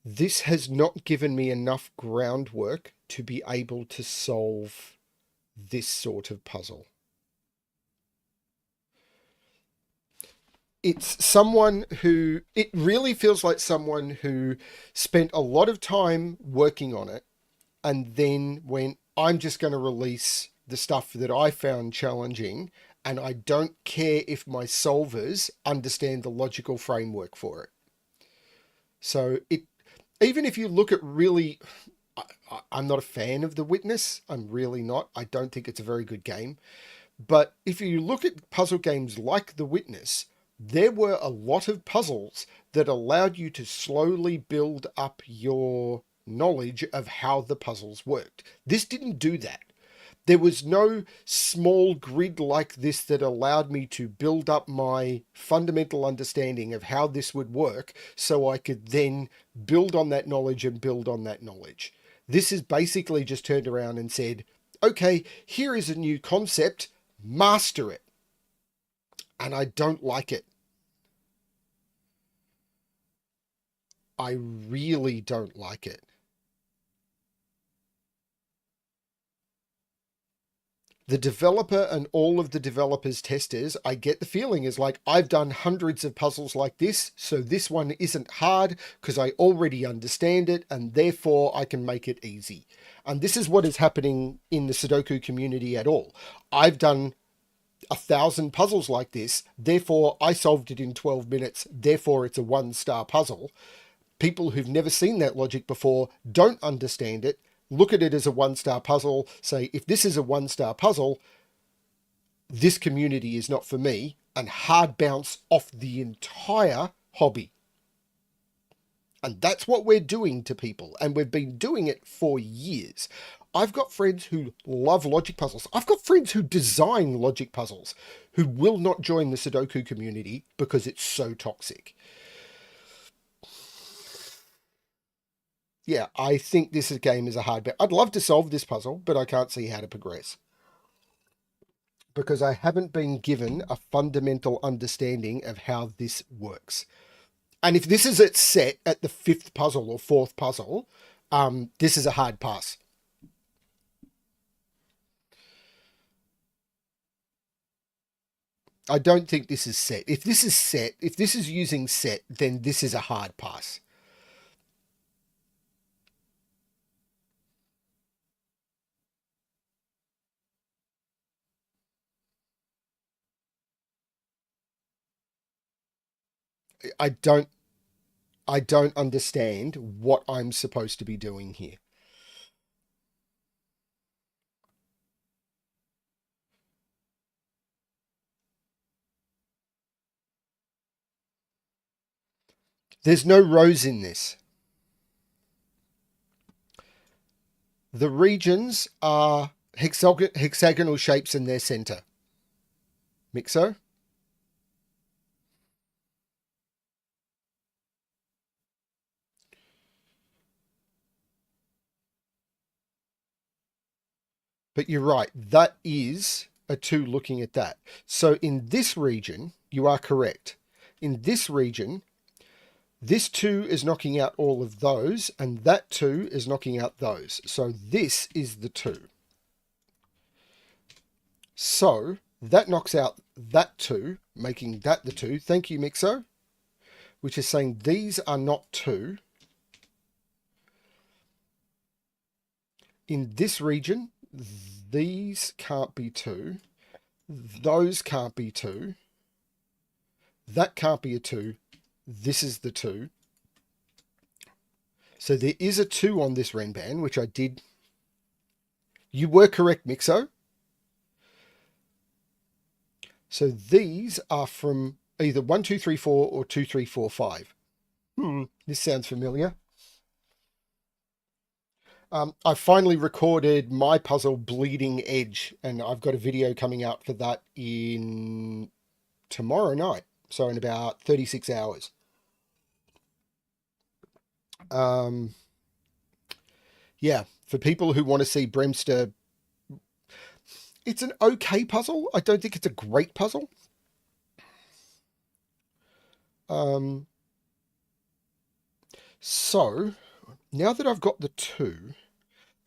this has not given me enough groundwork to be able to solve this sort of puzzle. It's someone who, it really feels like someone who spent a lot of time working on it and then went, I'm just going to release the stuff that I found challenging, and I don't care if my solvers understand the logical framework for it. So it, even if you look at really, I'm not a fan of The Witness. I'm really not. I don't think it's a very good game. But if you look at puzzle games like The Witness, there were a lot of puzzles that allowed you to slowly build up your knowledge of how the puzzles worked. This didn't do that. There was no small grid like this that allowed me to build up my fundamental understanding of how this would work so I could then build on that knowledge and build on that knowledge. This is basically just turned around and said, okay, here is a new concept, master it. And I don't like it. I really don't like it. The developer and all of the developers' testers, I get the feeling is like, I've done hundreds of puzzles like this, so this one isn't hard because I already understand it and therefore I can make it easy. And this is what is happening in the Sudoku community at all. I've done 1,000 puzzles like this, therefore I solved it in 12 minutes, therefore it's a 1-star puzzle. People who've never seen that logic before don't understand it, look at it as a 1-star puzzle, say, if this is a 1-star puzzle, this community is not for me, and hard bounce off the entire hobby. And that's what we're doing to people. And we've been doing it for years. I've got friends who love logic puzzles. I've got friends who design logic puzzles who will not join the Sudoku community because it's so toxic. Yeah, I think this game is a hard bet. I'd love to solve this puzzle, but I can't see how to progress because I haven't been given a fundamental understanding of how this works. And if this is its set at the fifth puzzle or fourth puzzle, this is a hard pass. I don't think this is set. If this is set, if this is using set, then this is a hard pass. I don't I don't understand what I'm supposed to be doing here. There's no rows in this. The regions are hexagonal shapes in their center. Mixo? But you're right, that is a 2 looking at that. So in this region, you are correct. In this region, this 2 is knocking out all of those, and that 2 is knocking out those. So this is the 2. So that knocks out that 2, making that the 2. Thank you, Mixo. Which is saying these are not 2. In this region, these can't be 2. Those can't be 2. That can't be a 2. This is the 2. So there is a 2 on this Renban, which I did. You were correct, Mixo. So these are from either 1, 2, 3, 4 or 2, 3, 4, 5. This sounds familiar. I finally recorded my puzzle Bleeding Edge, and I've got a video coming out for that in tomorrow night. So in about 36 hours. Yeah, for people who want to see Bremster, it's an okay puzzle. I don't think it's a great puzzle. So now that I've got the 2,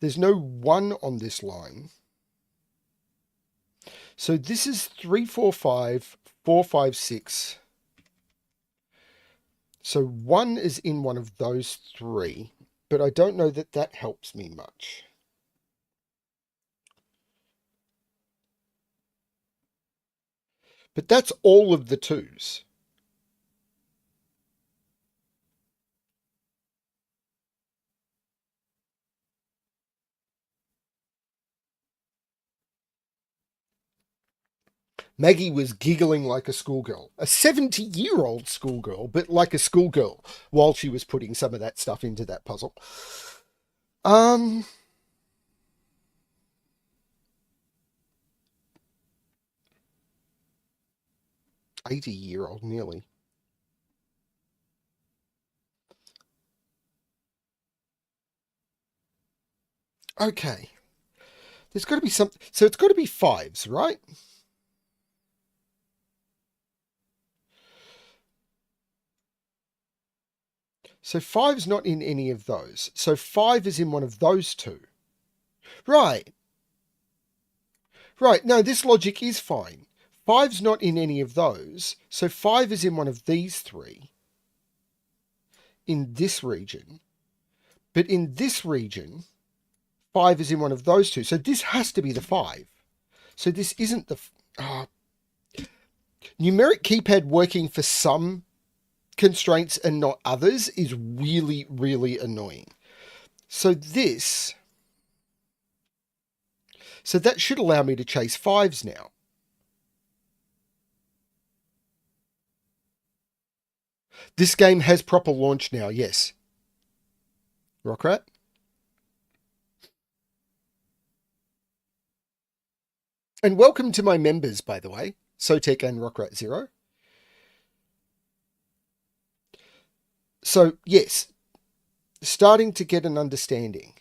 there's no 1 on this line. So this is 3, 4, 5, 4, 5, 6. So 1 is in one of those 3, but I don't know that that helps me much. But that's all of the 2s. Maggie was giggling like a schoolgirl, a 70-year-old schoolgirl, but like a schoolgirl while she was putting some of that stuff into that puzzle. 80-year-old nearly. Okay. There's got to be something. So it's got to be 5s, right? So 5's not in any of those. So 5 is in one of those 2. Right. Right. No, this logic is fine. 5's not in any of those. So 5 is in one of these 3. In this region. But in this region, 5 is in one of those 2. So this has to be the 5. So this isn't the... numeric keypad working for some constraints and not others is really, really annoying. So this... So that should allow me to chase 5s now. This game has proper launch now, yes. Rockrat. And welcome to my members, by the way, Sotek and Rockrat Zero. So, yes, starting to get an understanding.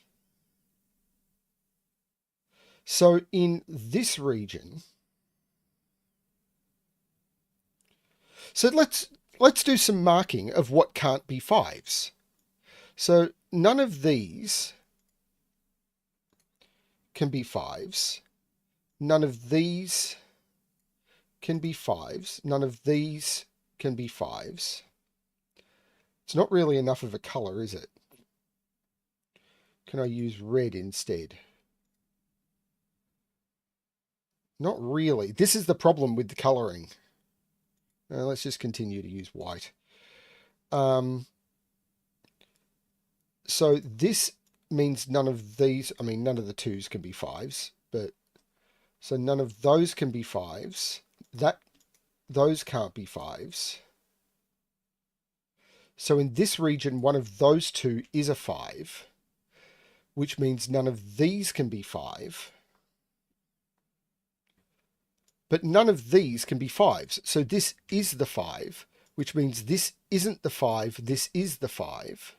So in this region, so let's do some marking of what can't be fives. So none of these can be fives. None of these can be fives. None of these can be fives. It's not really enough of a color, is it? Can I use red instead? Not really. This is the problem with the coloring. Let's just continue to use white. So this means none of these, I mean, none of the twos can be fives, but so none of those can be fives. Those can't be fives. So in this region, one of those two is a five, which means none of these can be five. But none of these can be fives. So this is the five, which means this isn't the five, this is the five.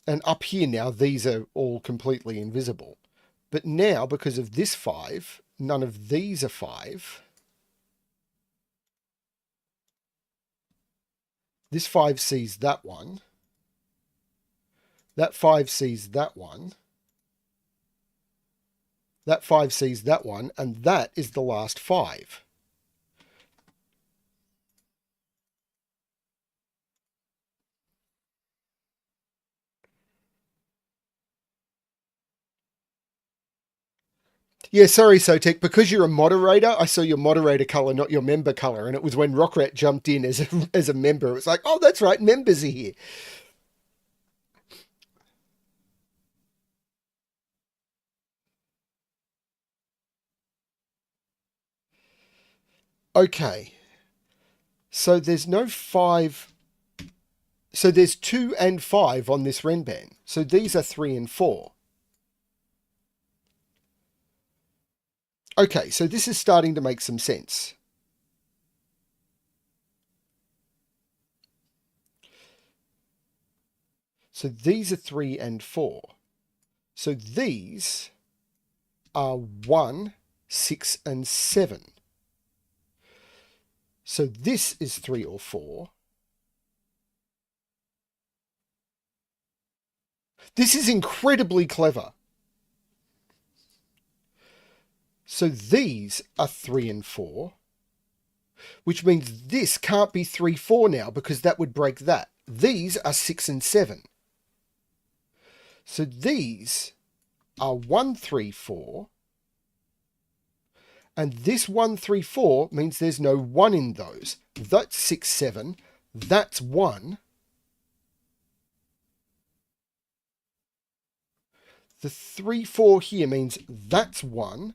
And up here now, these are all completely invisible. But now, because of this five, none of these are five. This five sees that one. That five sees that one. That five sees that one, and that is the last five. Yeah, sorry, Sotek, because you're a moderator, I saw your moderator color, not your member color, and it was when Rockrat jumped in as a member. It was like, oh, that's right, members are here. Okay. So there's no five. So there's 2 and 5 on this Renban. So these are 3 and 4. Okay, so this is starting to make some sense. So these are 3 and 4. So these are 1, 6, and 7. So this is 3 or 4. This is incredibly clever. So these are 3 and 4, which means this can't be 3, 4 now because that would break that. These are 6 and 7. So these are 1, 3, 4. And this 1, 3, 4 means there's no 1 in those. That's 6, 7. That's 1. The 3, 4 here means that's 1.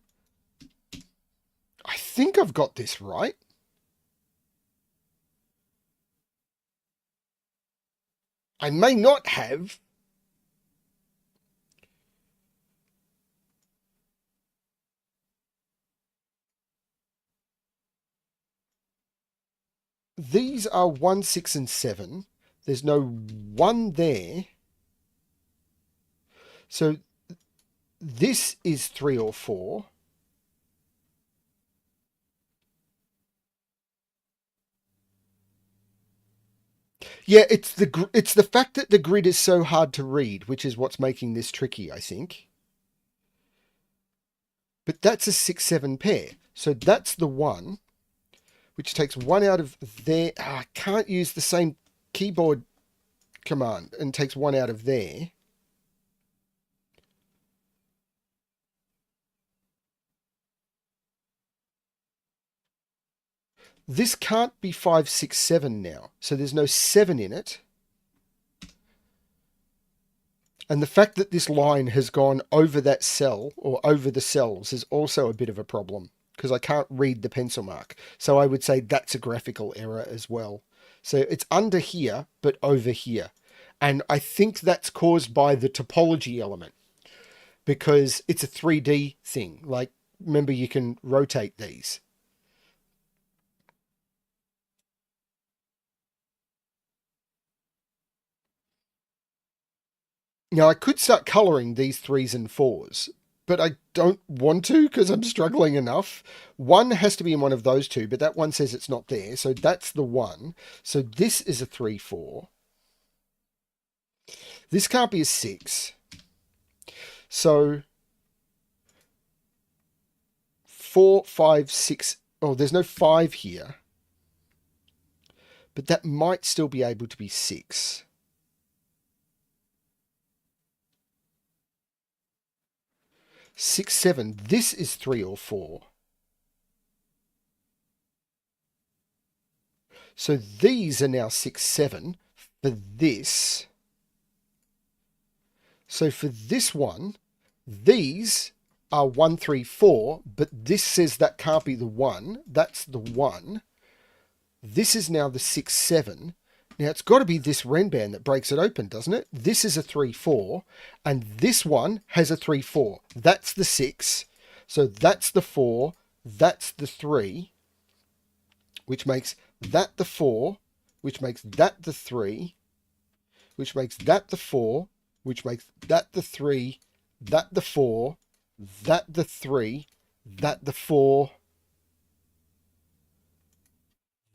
I think I've got this right. I may not have. These are 1, 6, and 7. There's no 1 there. So this is 3 or 4. Yeah, it's the fact that the grid is so hard to read, which is what's making this tricky, I think. But that's a 6, 7 pair. So that's the 1, which takes 1 out of there. Oh, I can't use the same keyboard command and takes 1 out of there. This can't be 5, 6, 7 now. So there's no 7 in it. And the fact that this line has gone over that cell or over the cells is also a bit of a problem because I can't read the pencil mark. So I would say that's a graphical error as well. So it's under here, but over here. And I think that's caused by the topology element because it's a 3D thing. Like, remember, you can rotate these. Now, I could start coloring these 3s and 4s, but I don't want to because I'm struggling enough. One has to be in one of those two, but that one says it's not there. So that's the one. So this is a 3, 4. This can't be a 6. So 4, 5, 6. Oh, there's no 5 here. But that might still be able to be 6. 6, 7. This is 3 or 4. So these are now 6, 7 for this. So for this one, these are 1, 3, 4, but this says that can't be the 1. That's the 1. This is now the 6, 7. Now it's got to be this Ren band that breaks it open, doesn't it? This is a 3, 4, and this one has a 3, 4. That's the 6. So that's the 4. That's the 3, which makes that the 4, which makes that the 3, which makes that the 4, which makes that the 3, that the 4, that the 3, that the 4,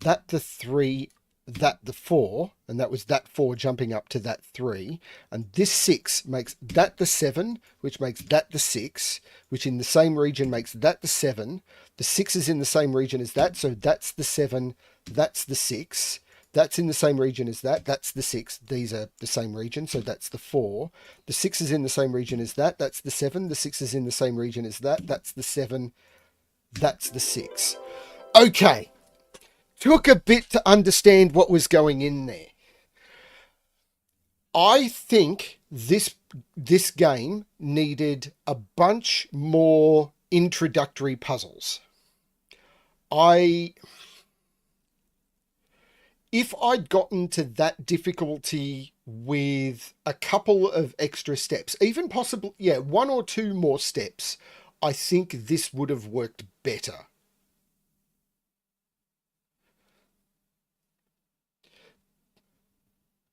that the 3, that the 4, and that was that 4 jumping up to that 3, and this 6 makes that the 7, which makes that the 6, which in the same region makes that the 7. The 6 is in the same region as that, so that's the 7, that's the 6. That's in the same region as that. That's the 6. These are the same region, so that's the 4. The 6 is in the same region as that. That's the 7. The 6 is in the same region as that. That's the 7. That's the 6. Okay. Took a bit to understand what was going in there. I think this game needed a bunch more introductory puzzles. If I'd gotten to that difficulty with a couple of extra steps, even possibly, yeah, 1 or 2 more steps, I think this would have worked better.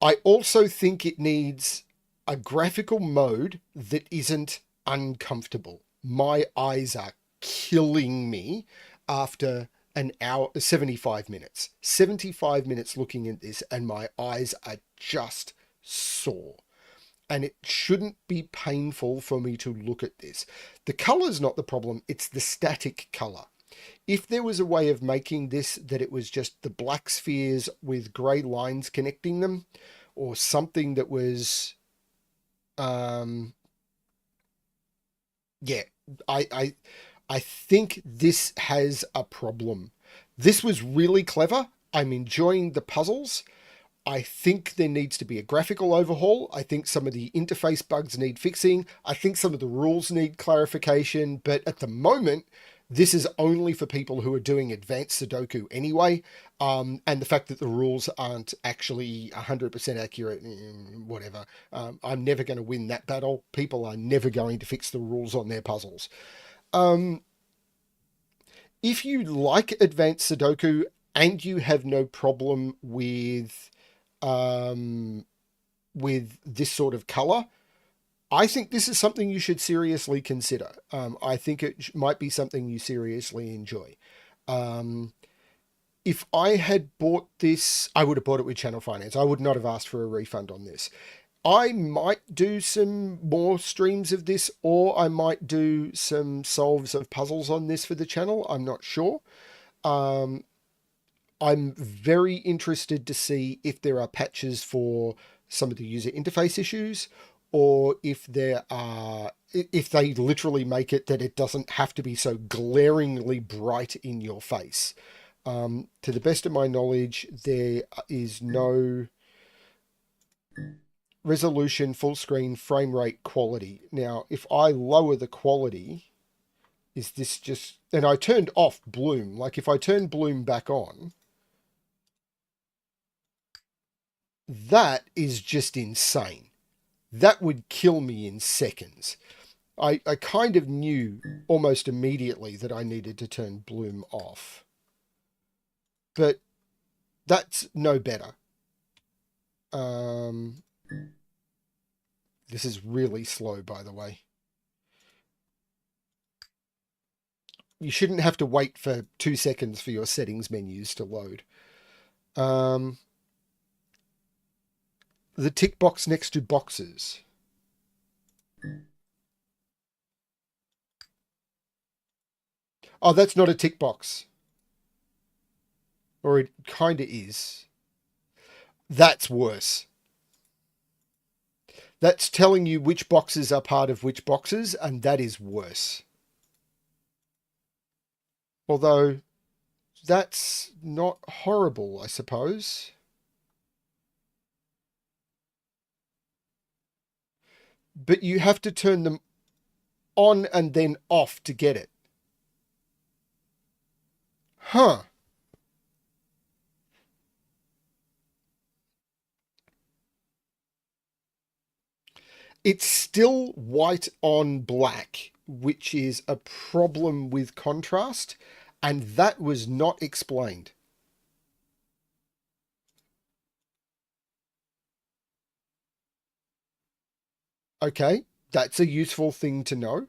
I also think it needs a graphical mode that isn't uncomfortable. My eyes are killing me after an hour, 75 minutes. 75 minutes looking at this, and my eyes are just sore. And it shouldn't be painful for me to look at this. The color's not the problem, it's the static color. If there was a way of making this that it was just the black spheres with grey lines connecting them, or something that was, yeah, I think this has a problem. This was really clever. I'm enjoying the puzzles. I think there needs to be a graphical overhaul. I think some of the interface bugs need fixing. I think some of the rules need clarification. But at the moment, this is only for people who are doing advanced Sudoku anyway. And the fact that the rules aren't actually 100% accurate, whatever. I'm never going to win that battle. People are never going to fix the rules on their puzzles. If you like advanced Sudoku and you have no problem with this sort of color, I think this is something you should seriously consider. I think it might be something you seriously enjoy. If I had bought this, I would have bought it with Channel Finance. I would not have asked for a refund on this. I might do some more streams of this, or I might do some solves of puzzles on this for the channel. I'm not sure. I'm very interested to see if there are patches for some of the user interface issues, or if they literally make it that it doesn't have to be so glaringly bright in your face. To the best of my knowledge, there is no resolution, full screen, frame rate, quality. Now, if I lower the quality, is this just... And I turned off bloom. Like, if I turn bloom back on... That is just insane. That would kill me in seconds. I kind of knew almost immediately that I needed to turn bloom off. But that's no better. This is really slow, by the way. You shouldn't have to wait for 2 seconds for your settings menus to load. The tick box next to boxes. Oh, that's not a tick box. Or it kind of is. That's worse. That's telling you which boxes are part of which boxes, and that is worse. Although, that's not horrible, I suppose. But you have to turn them on and then off to get it. Huh. It's still white on black, which is a problem with contrast, and that was not explained. Okay, that's a useful thing to know.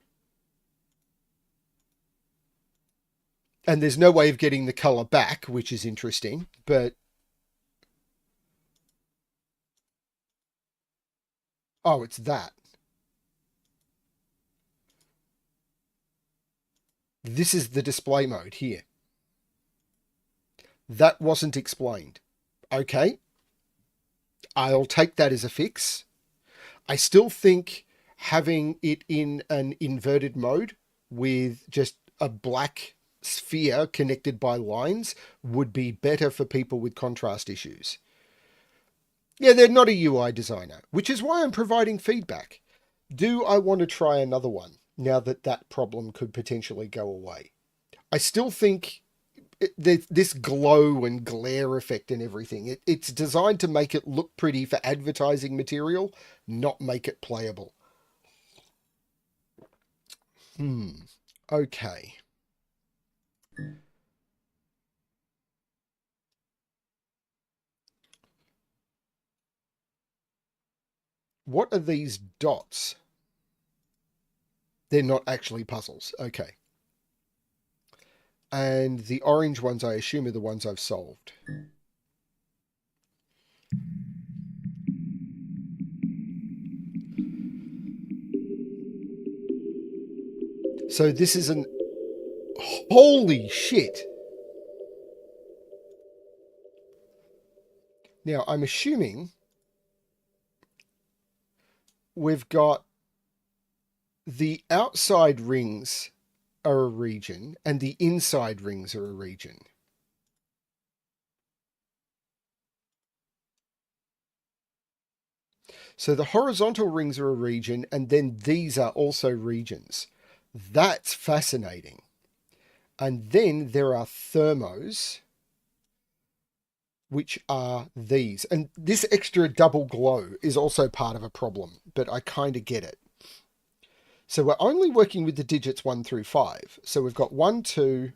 And there's no way of getting the color back, which is interesting, but... Oh, it's that. This is the display mode here. That wasn't explained. Okay, I'll take that as a fix. I still think having it in an inverted mode with just a black sphere connected by lines would be better for people with contrast issues. Yeah, they're not a UI designer, which is why I'm providing feedback. Do I want to try another one now that that problem could potentially go away? I still think this glow and glare effect and everything, it's designed to make it look pretty for advertising material, not make it playable. Okay. What are these dots? They're not actually puzzles. Okay. And the orange ones, I assume, are the ones I've solved. So this is an... Holy shit! Now, I'm assuming we've got the outside rings are a region and the inside rings are a region. So the horizontal rings are a region, and then these are also regions. That's fascinating. And then there are thermos, which are these. And this extra double glow is also part of a problem, but I kind of get it. So we're only working with the digits 1 through 5. So we've got 1, 2,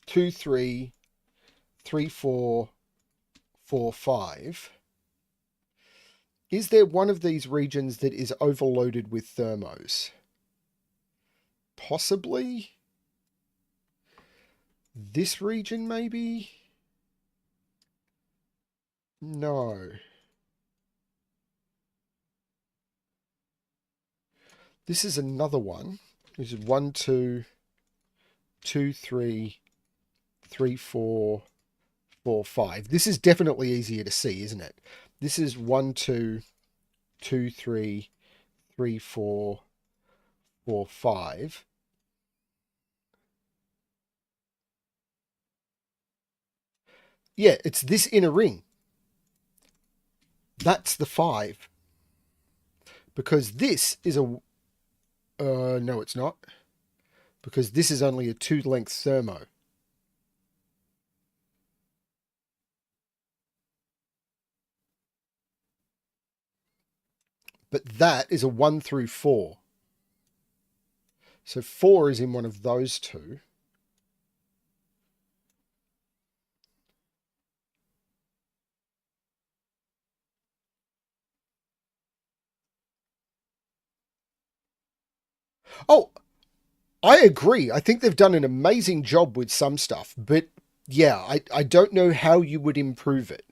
2, 3, 3, 4, 4, 5. Is there one of these regions that is overloaded with thermos? Possibly. This region, maybe? No. This is another one. This is 1, 2, 2, 3, 3, 4, 4, 5. This is definitely easier to see, isn't it? This is 1, 2, 2, 3, 3, 4, 4, 5. Yeah, it's this inner ring. That's the 5. Because this is a... no, it's not. Because this is only a 2-length thermo. but that is a 1 through 4. So 4 is in one of those two. Oh, I agree. I think they've done an amazing job with some stuff, but yeah, I don't know how you would improve it.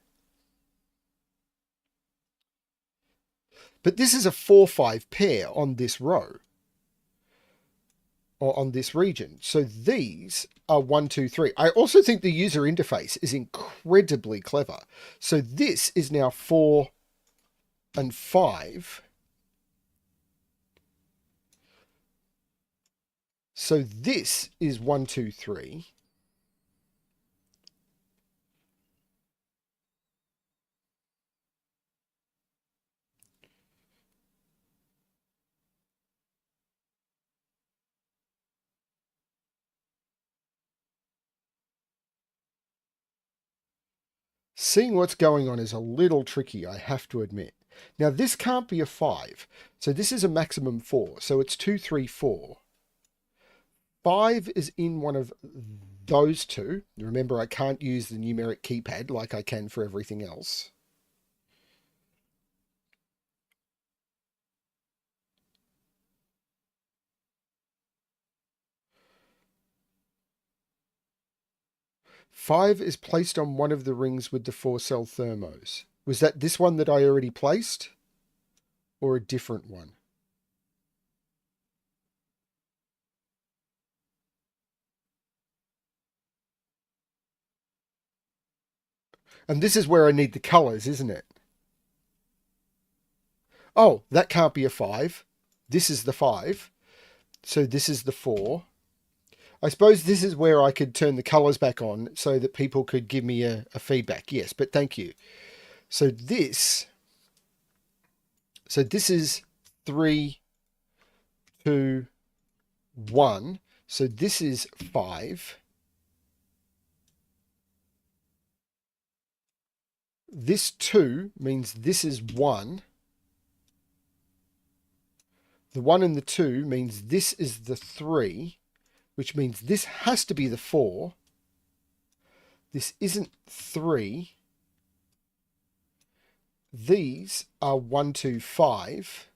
But this is a 4-5 pair on this row, or on this region. So these are 1, 2, 3. I also think the user interface is incredibly clever. So this is now 4 and 5. So this is 1, 2, 3. Seeing what's going on is a little tricky, I have to admit. Now, this can't be a 5. So this is a maximum 4. So it's 2, 3, 4. 5 is in one of those two. Remember, I can't use the numeric keypad like I can for everything else. Five is placed on one of the rings with the 4-cell thermos. Was that this one that I already placed? Or a different one? And this is where I need the colours, isn't it? Oh, that can't be a 5. This is the 5. So this is the 4. I suppose this is where I could turn the colours back on so that people could give me a feedback. Yes, but thank you. So this is 3, 2, 1. So this is 5. This 2 means this is 1. The 1 and the 2 means this is the 3, which means this has to be the 4. This isn't 3. These are 1, 2, 5.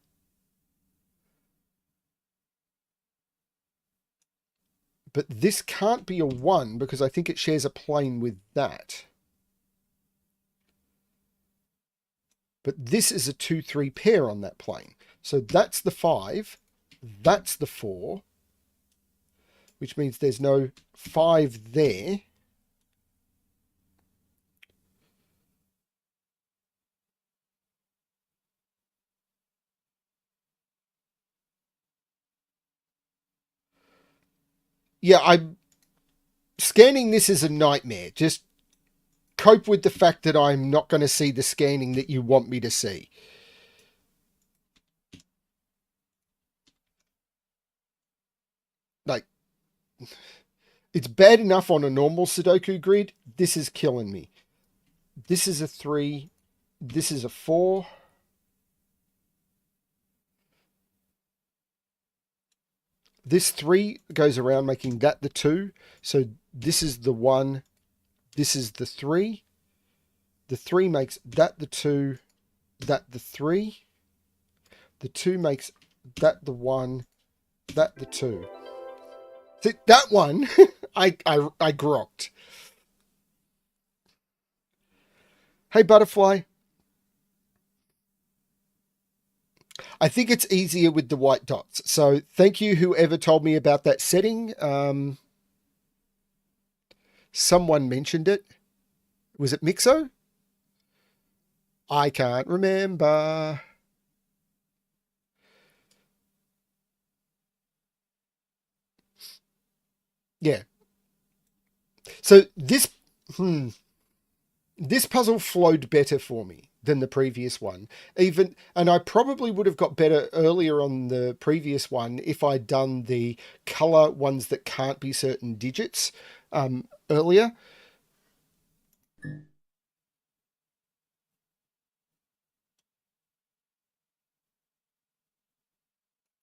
But this can't be a 1 because I think it shares a plane with that. But this is a 2, 3 pair on that plane. So that's the 5. That's the 4. Which means there's no 5 there. Yeah, scanning this is a nightmare. Just cope with the fact that I'm not going to see the scanning that you want me to see. Like, it's bad enough on a normal Sudoku grid. This is killing me. This is a 3. This is a 4. This 3 goes around making that the 2. So this is the 1. This is the 3. The 3 makes that the 2. That the 3. The 2 makes that the 1. That the 2. See, that one, I grokked. Hey, Butterfly. I think it's easier with the white dots. So thank you, whoever told me about that setting. Someone mentioned it. Was it Mixo? I can't remember. Yeah. So this puzzle flowed better for me than the previous one. And I probably would have got better earlier on the previous one if I'd done the color ones that can't be certain digits earlier.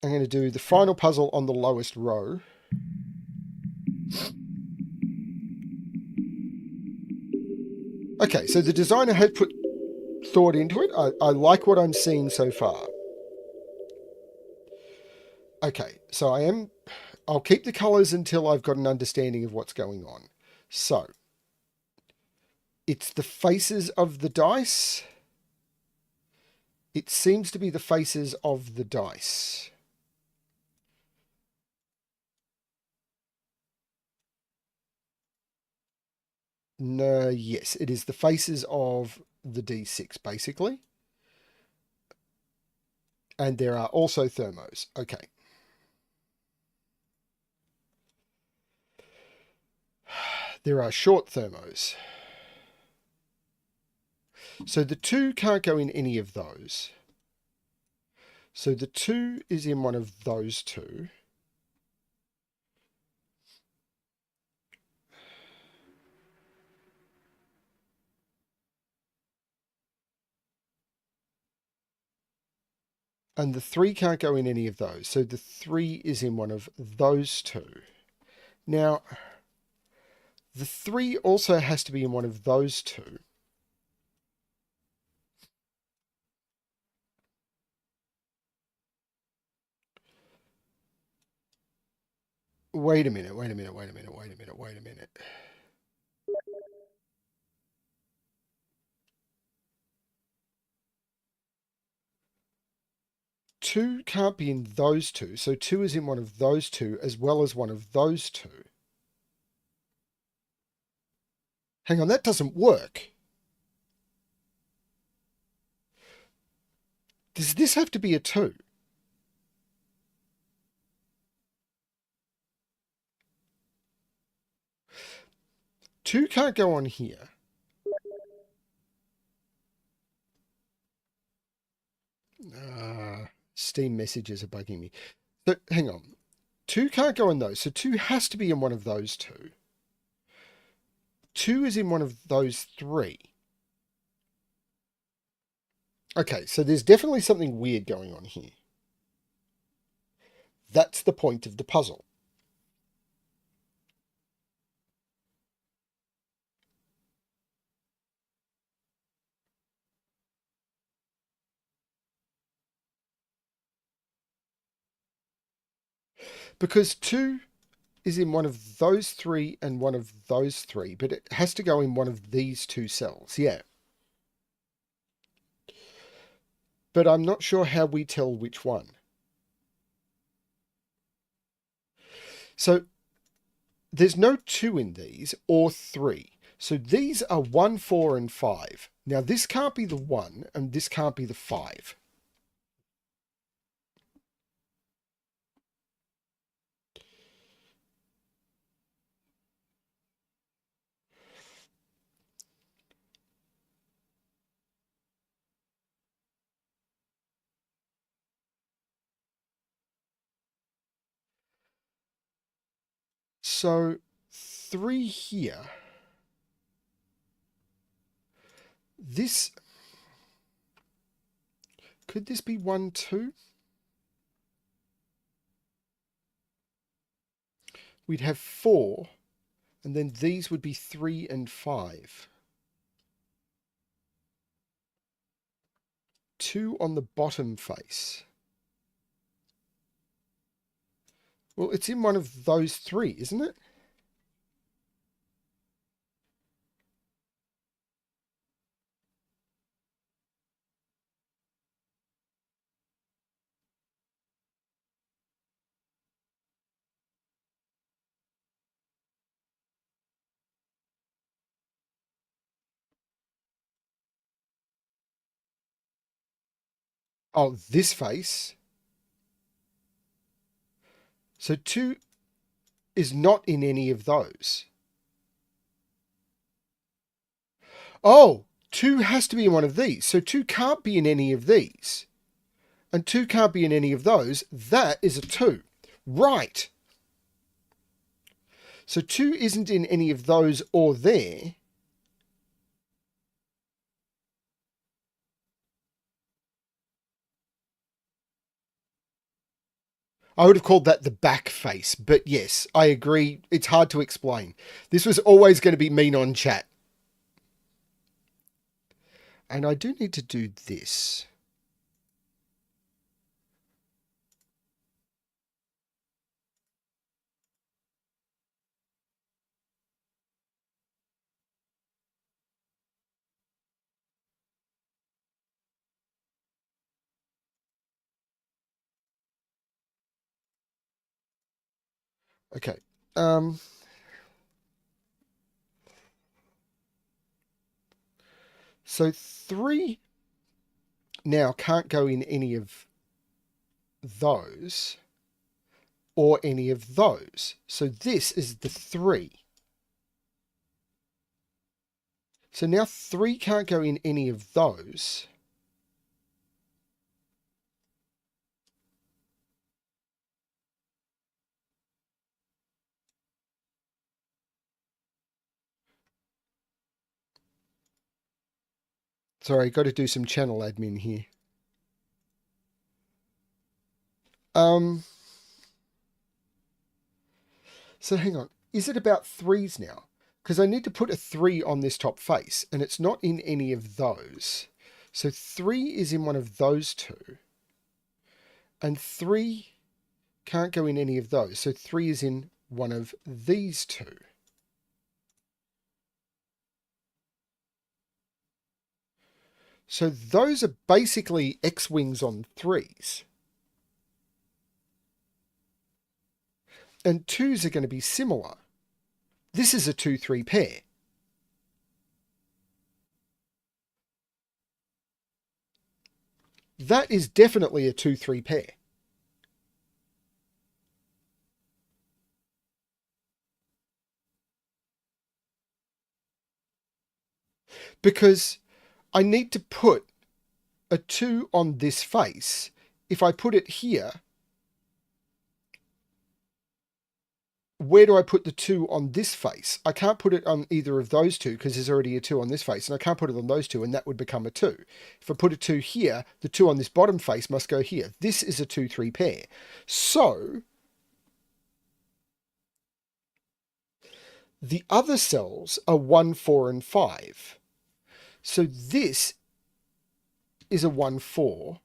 I'm going to do the final puzzle on the lowest row. Okay, so the designer had put thought into it. I like what I'm seeing so far. Okay, so I'll keep the colours until I've got an understanding of what's going on. So, it's the faces of the dice. It seems to be the faces of the dice. No, yes, it is the faces of the D6, basically. And there are also thermos. Okay. There are short thermos. So the 2 can't go in any of those. So the 2 is in one of those 2. And the 3 can't go in any of those. So the 3 is in one of those 2. Now, the 3 also has to be in one of those 2. Wait a minute. 2 can't be in those 2. So 2 is in one of those 2 as well as one of those 2. Hang on, that doesn't work. Does this have to be a 2? Two can't go on here. Steam messages are bugging me. So hang on. 2 can't go in those. So 2 has to be in one of those 2. 2 is in one of those 3. Okay, so there's definitely something weird going on here. That's the point of the puzzle. Because 2 is in one of those 3 and one of those 3, but it has to go in one of these 2 cells. Yeah. But I'm not sure how we tell which one. So there's no 2 in these or 3. So these are 1, 4, and 5. Now this can't be the 1 and this can't be the 5. So 3 here. This, could this be 1, 2? We'd have 4, and then these would be 3 and 5. 2 on the bottom face. Well, it's in one of those 3, isn't it? Oh, this face. So 2 is not in any of those. Oh, 2 has to be in one of these. So 2 can't be in any of these. And 2 can't be in any of those. That is a 2. Right. So 2 isn't in any of those or there. I would have called that the back face, but yes, I agree. It's hard to explain. This was always going to be mean on chat. And I do need to do this. Okay. So 3 now can't go in any of those or any of those. So this is the 3. So now 3 can't go in any of those. Sorry, got to do some channel admin here. So hang on. Is it about 3s now? Because I need to put a 3 on this top face, and it's not in any of those. So 3 is in one of those two. And 3 can't go in any of those. So 3 is in one of these two. So those are basically X-wings on 3s. And 2s are going to be similar. This is a 2-3 pair. That is definitely a 2-3 pair. Because I need to put a 2 on this face. If I put it here, where do I put the 2 on this face? I can't put it on either of those two because there's already a 2 on this face, and I can't put it on those two, and that would become a 2. If I put a 2 here, the 2 on this bottom face must go here. This is a 2-3 pair. So the other cells are 1, 4, and 5. So this is a 1, 4.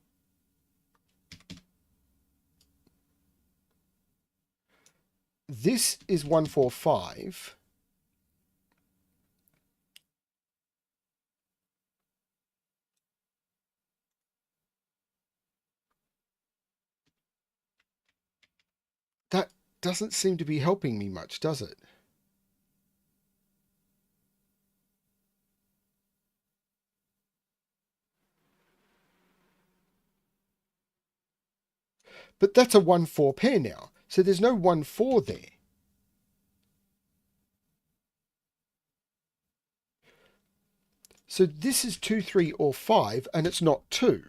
This is 1, 4, 5. That doesn't seem to be helping me much, does it? But that's a 1, 4 pair now. So there's no 1, 4 there. So this is 2, 3, or 5, and it's not 2.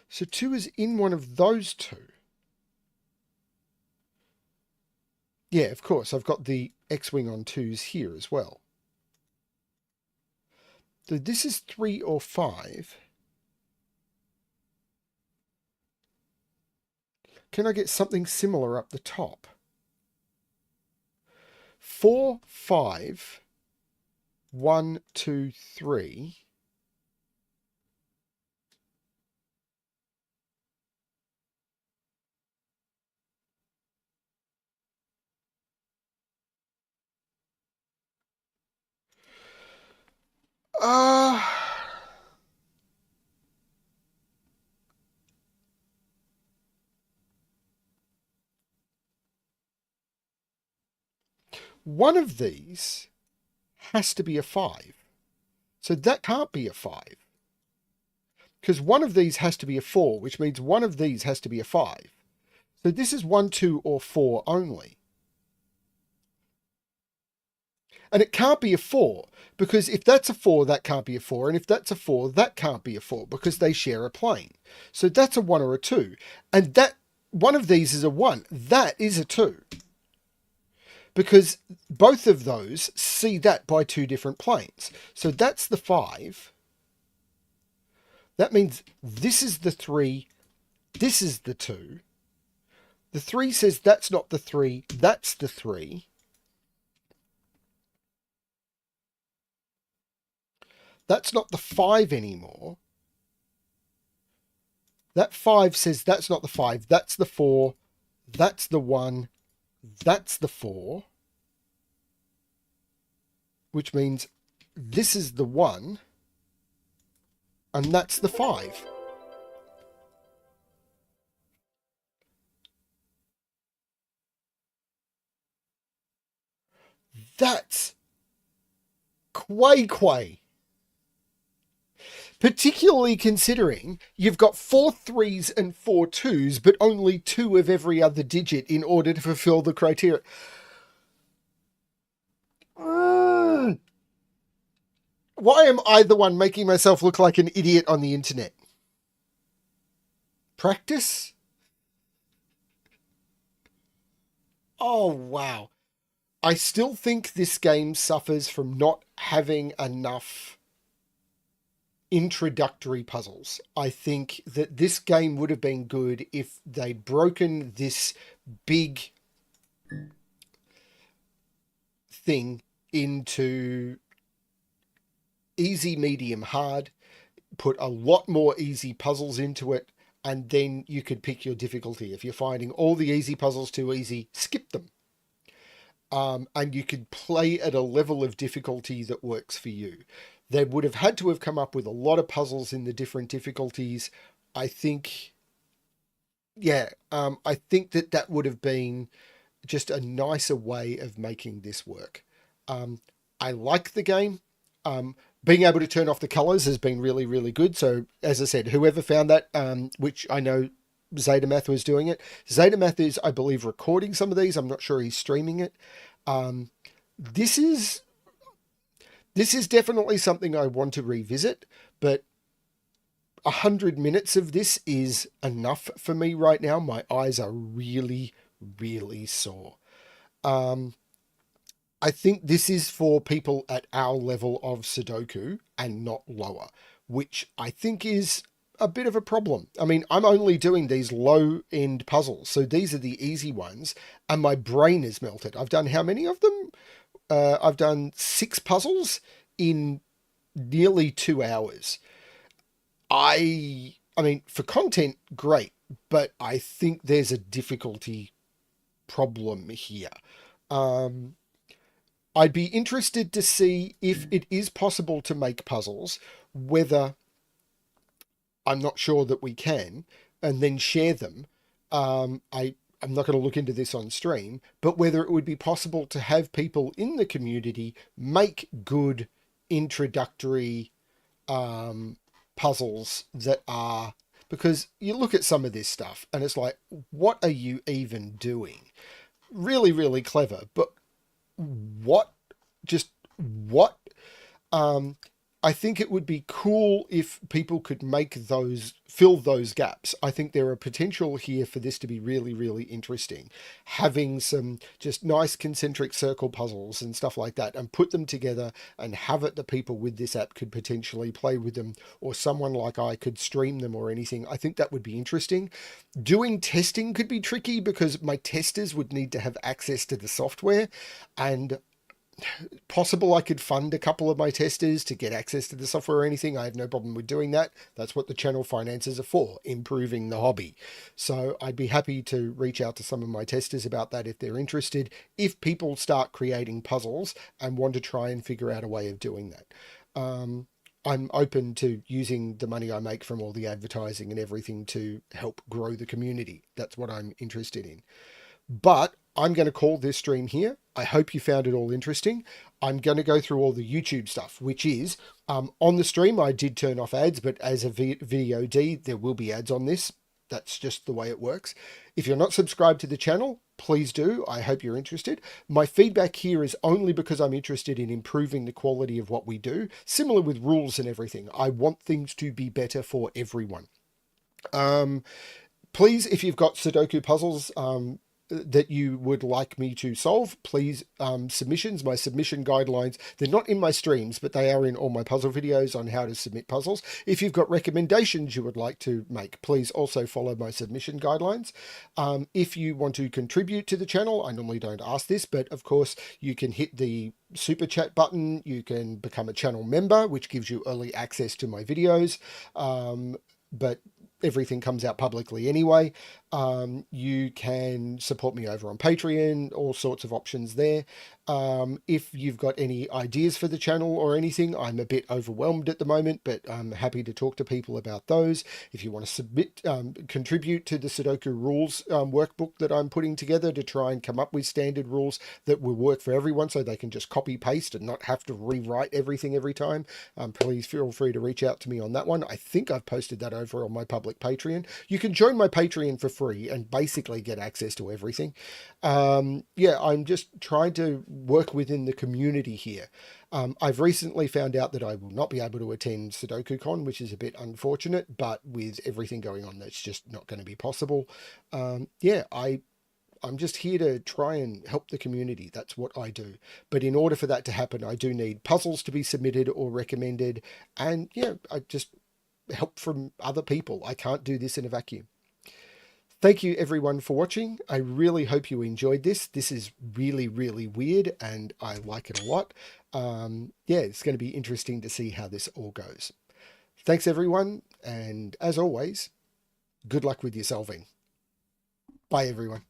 So 2 is in one of those two. Yeah, of course, I've got the X-wing on 2s here as well. So this is 3 or 5. Can I get something similar up the top? 4, 5, 1, 2, 3. One of these has to be a 5. So that can't be a 5. Because one of these has to be a 4, which means one of these has to be a 5. So this is 1, 2, or 4 only. And it can't be a 4, because if that's a 4, that can't be a 4. And if that's a 4, that can't be a 4, because they share a plane. So that's a 1 or a 2. And that one of these is a 1. That is a 2. Because both of those see that by two different planes. So that's the 5. That means this is the 3, this is the 2. The 3 says that's not the 3, that's the 3. That's not the 5 anymore. That 5 says that's not the 5, that's the 4, that's the 1, that's the 4. Which means this is the 1, and that's the 5. That's quay. Particularly considering you've got 4 3s and 4 2s, but only 2 of every other digit in order to fulfill the criteria. Why am I the one making myself look like an idiot on the internet? Practice? Oh, wow. I still think this game suffers from not having enough introductory puzzles. I think that this game would have been good if they'd broken this big thing into easy, medium, hard, put a lot more easy puzzles into it, and then you could pick your difficulty. If you're finding all the easy puzzles too easy, skip them. And you could play at a level of difficulty that works for you. They would have had to have come up with a lot of puzzles in the different difficulties. I think, I think that would have been just a nicer way of making this work. I like the game. Being able to turn off the colors has been really, really good. So, as I said, whoever found that, which I know Zetamath was doing it. Zetamath is, I believe, recording some of these. I'm not sure he's streaming it. This is definitely something I want to revisit, but 100 minutes of this is enough for me right now. My eyes are really, really sore. I think this is for people at our level of Sudoku and not lower, which I think is a bit of a problem. I mean, I'm only doing these low end puzzles, so these are the easy ones, and my brain is melted. I've done how many of them? I've done 6 puzzles in nearly 2 hours. I mean, for content, great, but I think there's a difficulty problem here. I'd be interested to see if it is possible to make puzzles, whether I'm not sure that we can, and then share them. I'm not going to look into this on stream, but whether it would be possible to have people in the community make good introductory puzzles that are, because you look at some of this stuff and it's like, what are you even doing? Really, really clever, but what? Just what? I think it would be cool if people could make those, fill those gaps. I think there are potential here for this to be really, really interesting. Having some just nice concentric circle puzzles and stuff like that, and put them together and have it that people with this app could potentially play with them, or someone like I could stream them or anything. I think that would be interesting. Doing testing could be tricky because my testers would need to have access to the software, and possible I could fund a couple of my testers to get access to the software or anything. I have no problem with doing that. That's what the channel finances are for, improving the hobby. So I'd be happy to reach out to some of my testers about that if they're interested, if people start creating puzzles and want to try and figure out a way of doing that. I'm open to using the money I make from all the advertising and everything to help grow the community. That's what I'm interested in. But I'm going to call this stream here. I hope you found it all interesting. I'm going to go through all the YouTube stuff, which is on the stream. I did turn off ads, but as a video D, there will be ads on this. That's just the way it works. If you're not subscribed to the channel, please do. I hope you're interested. My feedback here is only because I'm interested in improving the quality of what we do. Similar with rules and everything. I want things to be better for everyone. Please, if you've got Sudoku puzzles, that you would like me to solve, please, submissions, my submission guidelines, they're not in my streams, but they are in all my puzzle videos on how to submit puzzles. If you've got recommendations you would like to make, please also follow my submission guidelines. If you want to contribute to the channel, I normally don't ask this, but of course you can hit the super chat button. You can become a channel member, which gives you early access to my videos. But everything comes out publicly anyway. You can support me over on Patreon, all sorts of options there. If you've got any ideas for the channel or anything, I'm a bit overwhelmed at the moment, but I'm happy to talk to people about those. If you want to contribute to the Sudoku rules workbook that I'm putting together to try and come up with standard rules that will work for everyone so they can just copy paste and not have to rewrite everything every time, please feel free to reach out to me on that one. I think I've posted that over on my public Patreon. You can join my Patreon for free and basically get access to everything. Yeah, I'm just trying to work within the community here. I've recently found out that I will not be able to attend SudokuCon, which is a bit unfortunate, but with everything going on, that's just not going to be possible. Yeah, I'm just here to try and help the community. That's what I do. But in order for that to happen, I do need puzzles to be submitted or recommended. And yeah, I just help from other people. I can't do this in a vacuum. Thank you everyone for watching. I really hope you enjoyed this. This is really, really weird and I like it a lot. Yeah, it's going to be interesting to see how this all goes. Thanks everyone. And as always, good luck with your solving. Bye everyone.